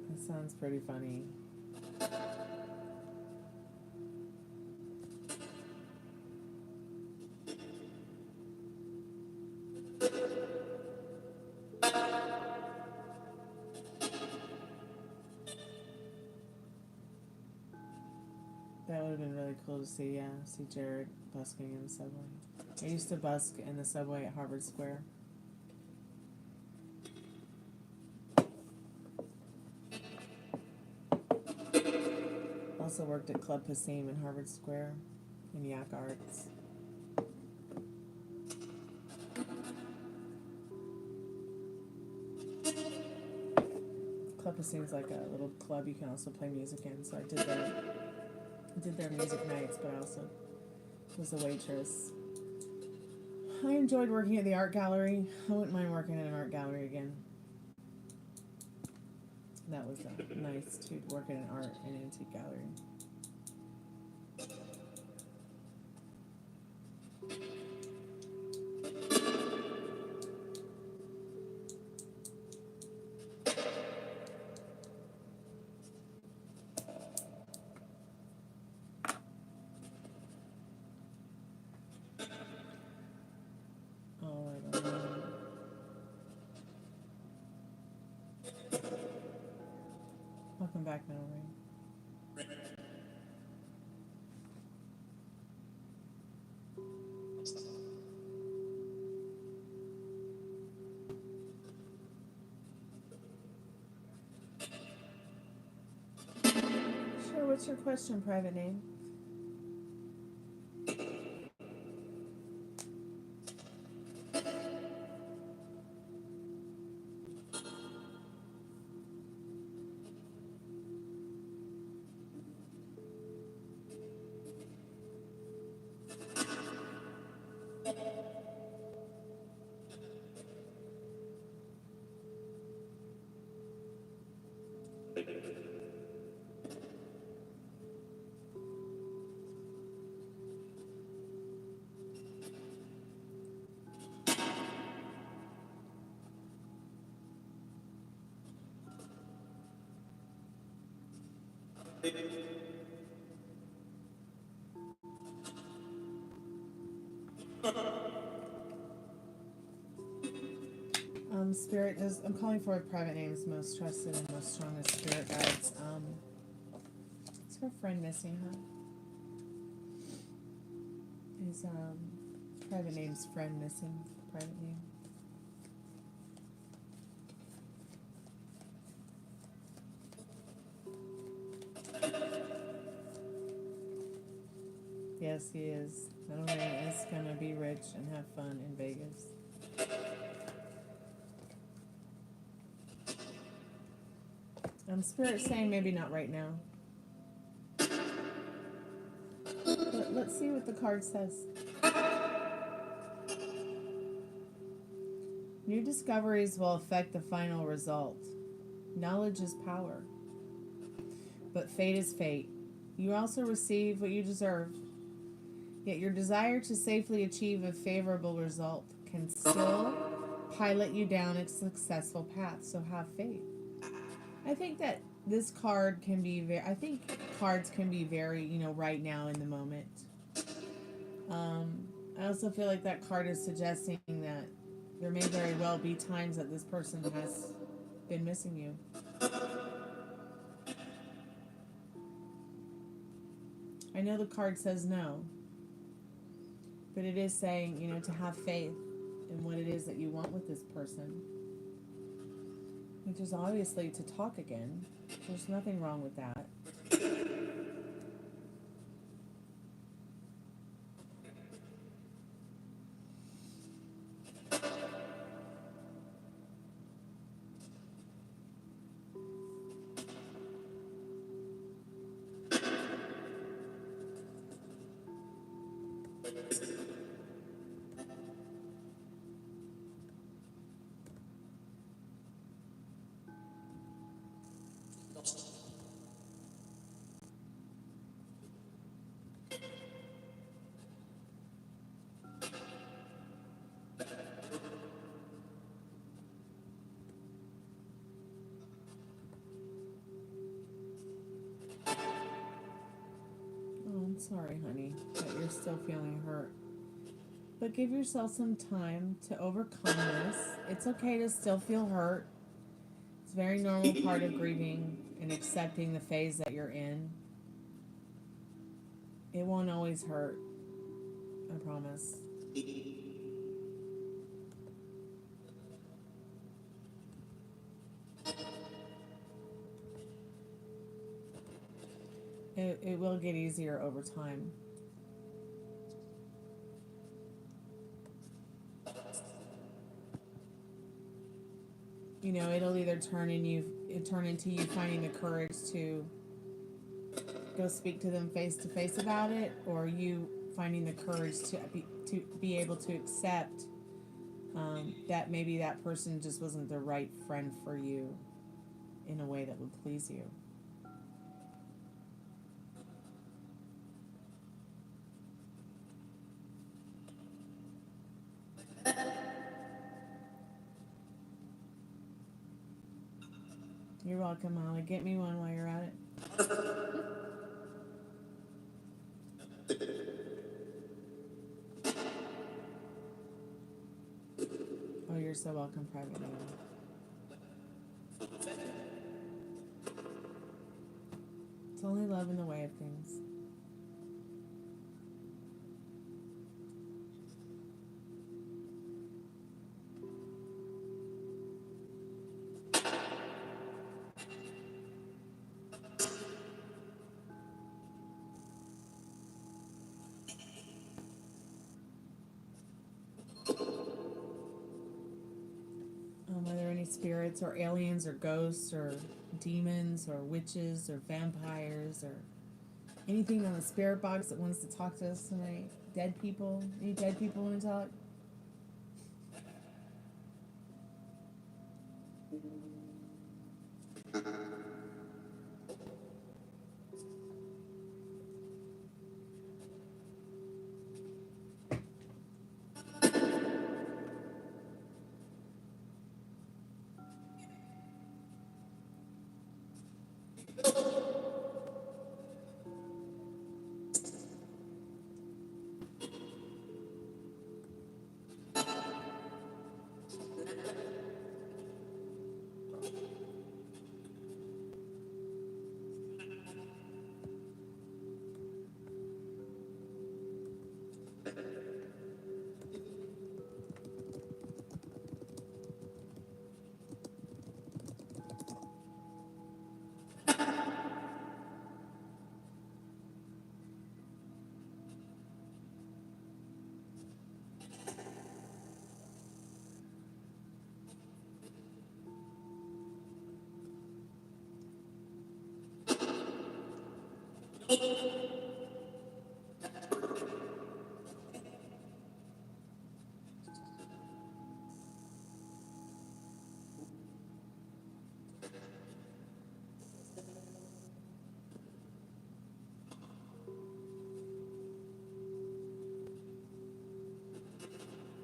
That sounds pretty funny. would have been really cool to see, yeah, see Jared busking in the subway. I used to busk in the subway at Harvard Square. Also worked at Club Passim in Harvard Square in Yak Arts. Club Passim's like a little club you can also play music in, so I did their music nights, but I also was a waitress. I enjoyed working at the art gallery. I wouldn't mind working at an art gallery again. That was nice to work at an art and antique gallery. Welcome back, Metal Ring. Sure, what's your question, private name? Spirit is, I'm calling for private names, most trusted and most strongest spirit guides. Is her friend missing, huh? Is private name's friend missing? Private name. Yes, he is. Metal Ring is gonna be rich and have fun in Vegas. Spirit saying maybe not right now. But let's see what the card says. New discoveries will affect the final result. Knowledge is power. But fate is fate. You also receive what you deserve. Yet your desire to safely achieve a favorable result can still pilot you down a successful path. So have faith. I think that this card can be very, I think cards can be very, right now in the moment. I also feel like that card is suggesting that there may very well be times that this person has been missing you. I know the card says no, but it is saying, to have faith in what it is that you want with this person. Which is obviously to talk again. There's nothing wrong with that. Sorry, honey, that you're still feeling hurt. But give yourself some time to overcome this. It's okay to still feel hurt. It's a very normal part of grieving and accepting the phase that you're in. It won't always hurt. I promise. It will get easier over time. You know, it'll either turn into you finding the courage to go speak to them face to face about it, or you finding the courage to be able to accept that maybe that person just wasn't the right friend for you in a way that would please you. You're welcome, Molly. Get me one while you're at it. Oh, you're so welcome, Private Lady. It's only love in the way of things. Are there any spirits or aliens or ghosts or demons or witches or vampires or anything on the spirit box that wants to talk to us tonight? Dead people? Any dead people want to talk?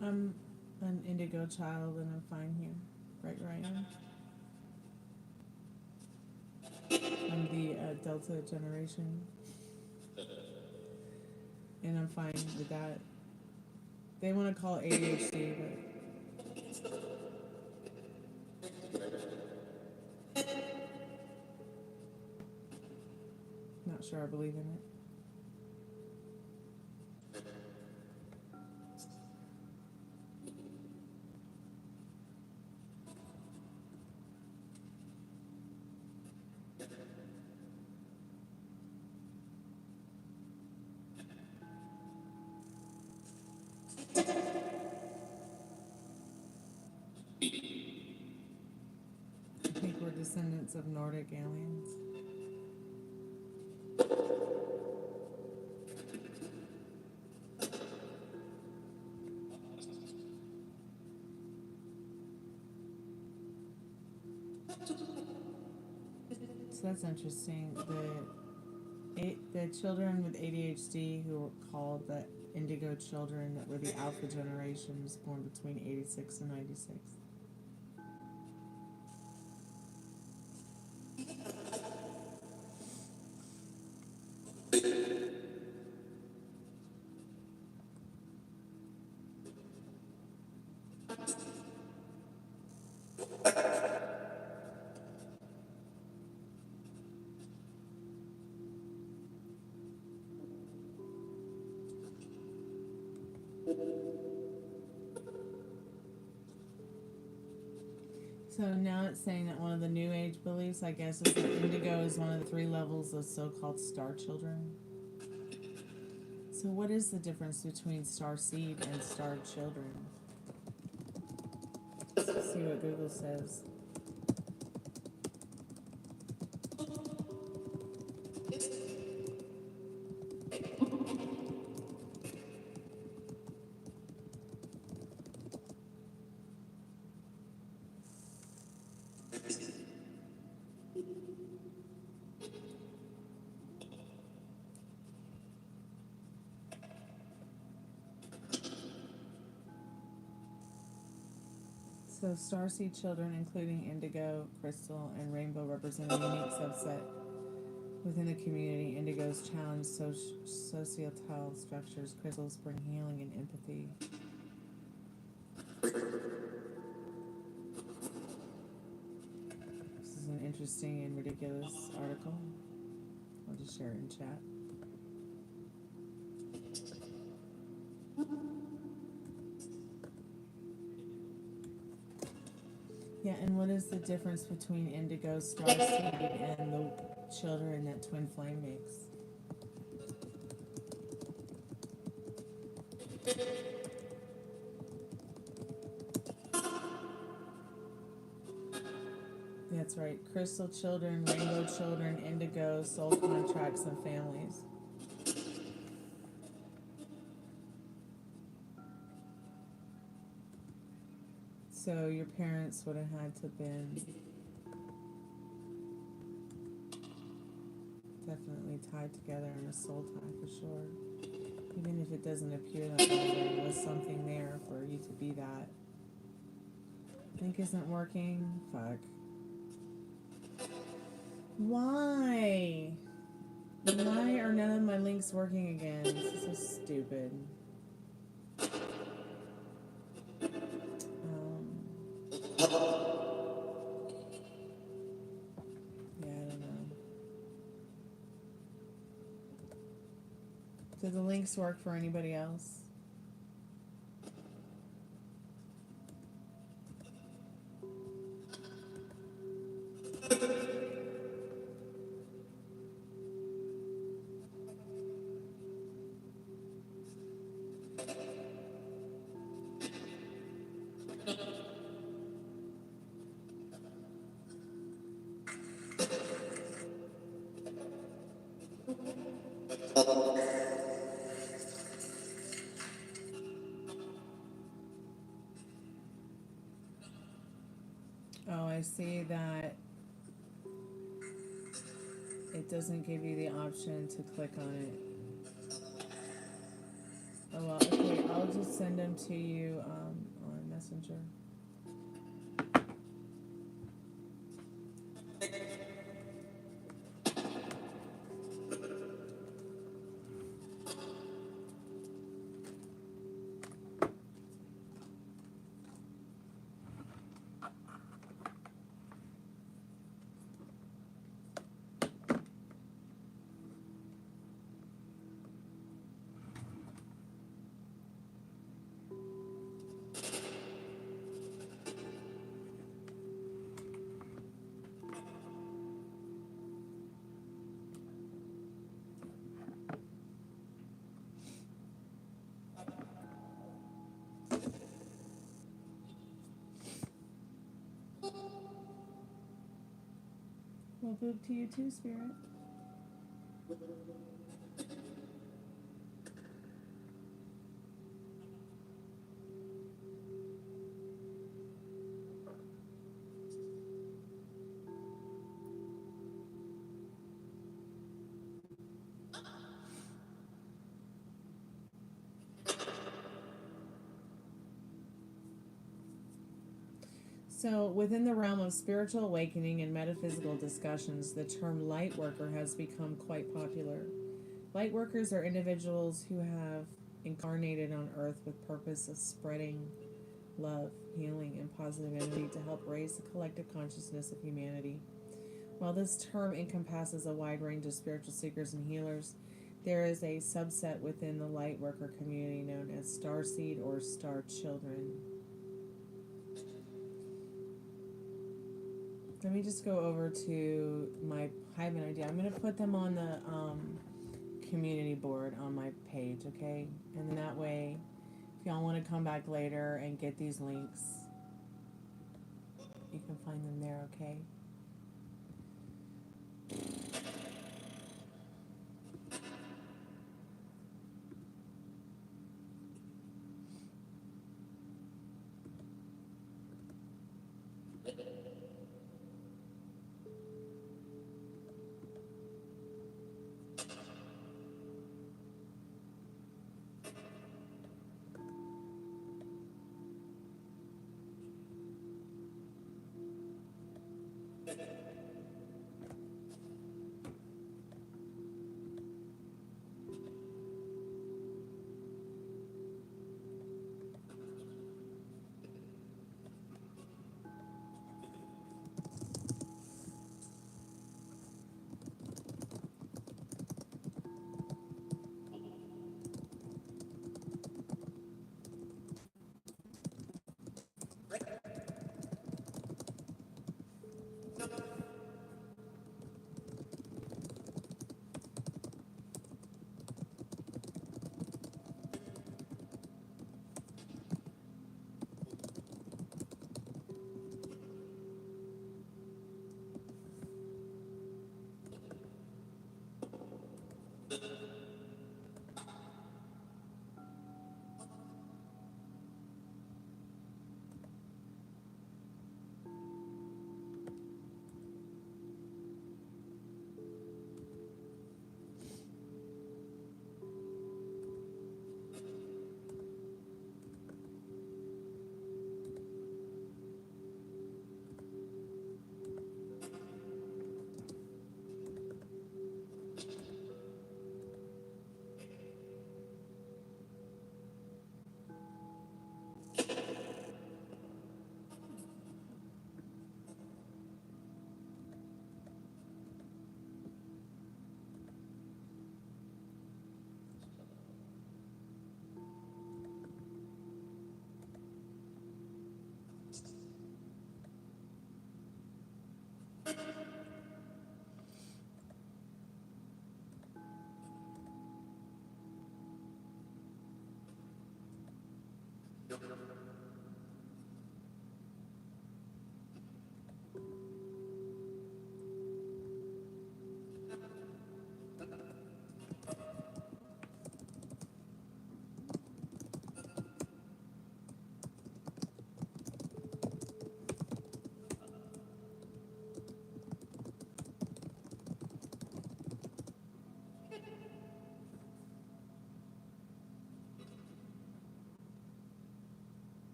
I'm an indigo child and I'm fine here, right where I am. I'm the Delta generation, and I'm fine with that. They want to call it ADHD, but not sure I believe in it. I think we're descendants of Nordic aliens. So that's interesting. The children with ADHD who were called the indigo children that were the alpha generation was born between 86 and 96. So now it's saying that one of the New Age beliefs, I guess, is that indigo is one of the 3 levels of so-called star children. So what is the difference between star seed and star children? Let's see what Google says. So starseed children, including indigo, crystal, and rainbow, represent a unique subset within the community. Indigos challenge societal structures. Crystals bring healing and empathy. This is an interesting and ridiculous article. I'll just share it in chat. Yeah, and what is the difference between indigo, starseed, and the children that twin flame makes? That's right. Crystal children, rainbow children, indigo, soul contracts, and families. So your parents would have had to been definitely tied together in a soul tie for sure. Even if it doesn't appear that way, there was something there for you to be that. Link isn't working. Fuck. Why? Why are none of my links working again? This is so stupid. Yeah, I don't know. Do the links work for anybody else? Oh, I see that it doesn't give you the option to click on it. Oh well, okay, I'll just send them to you on Messenger. Well, boop to you too, Spirit. So, within the realm of spiritual awakening and metaphysical discussions, the term light worker has become quite popular. Light workers are individuals who have incarnated on Earth with purpose of spreading love, healing, and positive energy to help raise the collective consciousness of humanity. While this term encompasses a wide range of spiritual seekers and healers, there is a subset within the light worker community known as starseed or star children. Let me just go over to my. I have an idea. I'm gonna put them on the community board on my page, okay? And then that way, if y'all want to come back later and get these links, you can find them there, okay?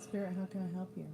Spirit, how can I help you?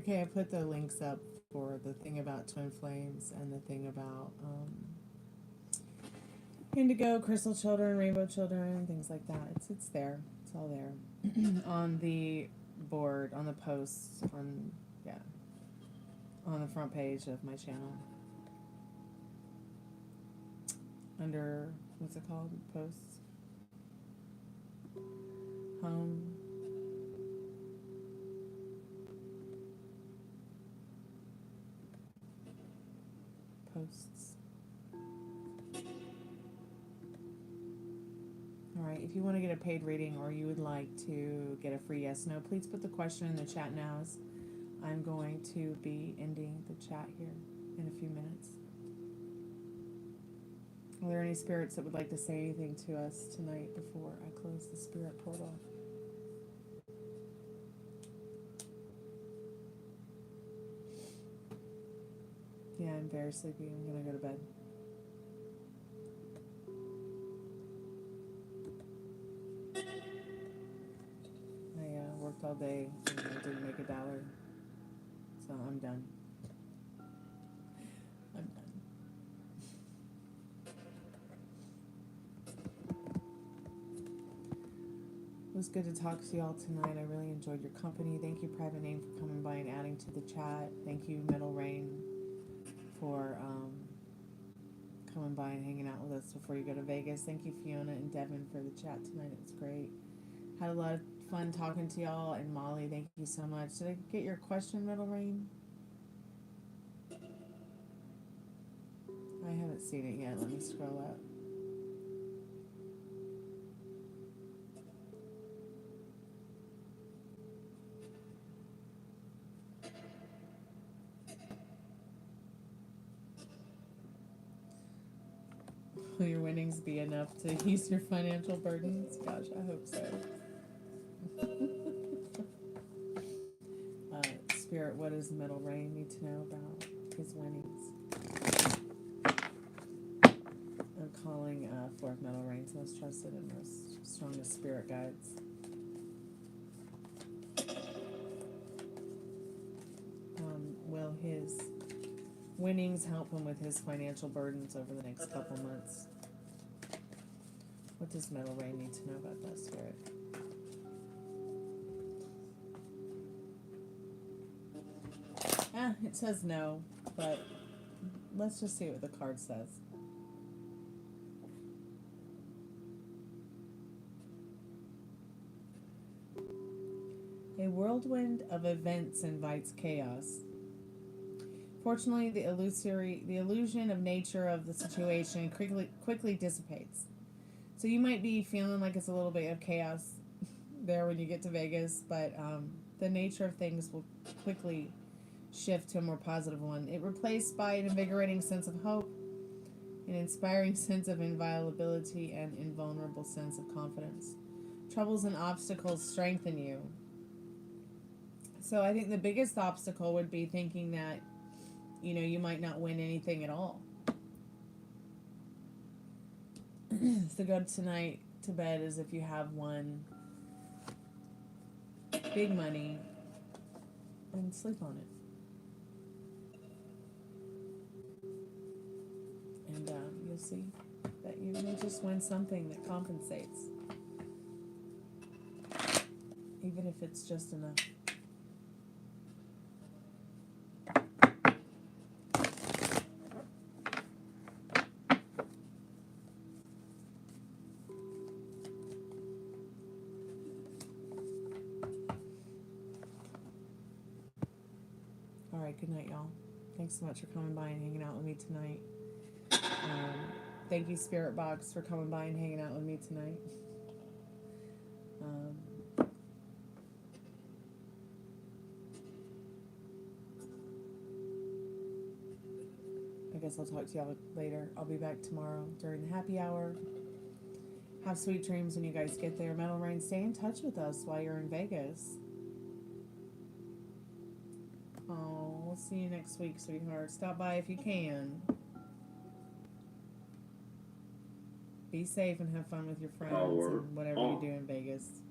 Okay, I put the links up for the thing about twin flames and the thing about indigo, crystal children, rainbow children, things like that. It's there. It's all there on the board, on the posts, on the front page of my channel. Under, what's it called? Posts. Home. Posts. Alright, if you want to get a paid reading or you would like to get a free yes/no, please put the question in the chat now, as I'm going to be ending the chat here in a few minutes. Are there any spirits that would like to say anything to us tonight before I close the spirit portal? Yeah, I'm very sleepy. I'm going to go to bed. I worked all day and I didn't make $1, so I'm done. I'm done. It was good to talk to y'all tonight. I really enjoyed your company. Thank you, Private Name, for coming by and adding to the chat. Thank you, Metal Rain, for coming by and hanging out with us before you go to Vegas. Thank you, Fiona and Devin, for the chat tonight. It was great. Had a lot of fun talking to y'all. And Molly, thank you so much. Did I get your question, Metal Rain? I haven't seen it yet. Let me scroll up. Will your winnings be enough to ease your financial burdens? Gosh, I hope so. Spirit, what does Metal Rain need to know about his winnings? I'm calling forth Metal Rain's most trusted and most strongest spirit guides. Will his winnings help him with his financial burdens over the next couple months? What does Metal Rain need to know about that, Spirit? It says no, but let's just see what the card says. A whirlwind of events invites chaos. Fortunately, the illusion of nature of the situation quickly dissipates. So you might be feeling like it's a little bit of chaos there when you get to Vegas, but the nature of things will quickly shift to a more positive one. It replaced by an invigorating sense of hope, an inspiring sense of inviolability, and invulnerable sense of confidence. Troubles and obstacles strengthen you. So I think the biggest obstacle would be thinking that, you know, you might not win anything at all. So go tonight to bed as if you have won big money and sleep on it. And you'll see that you may just win something that compensates, even if it's just enough. All right, good night, y'all. Thanks so much for coming by and hanging out with me tonight. Thank you, Spirit Box, for coming by and hanging out with me tonight. I guess I'll talk to y'all later. I'll be back tomorrow during the happy hour. Have sweet dreams when you guys get there. Metal Rain, stay in touch with us while you're in Vegas. Oh, we'll see you next week, sweetheart. Stop by if you can. Be safe and have fun with your friends and whatever you do in Vegas.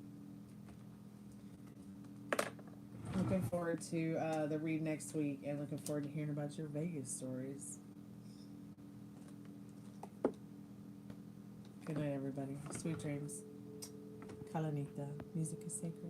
Looking forward to the read next week, and looking forward to hearing about your Vegas stories. Good night, everybody. Sweet dreams. Kalanita. Music is sacred.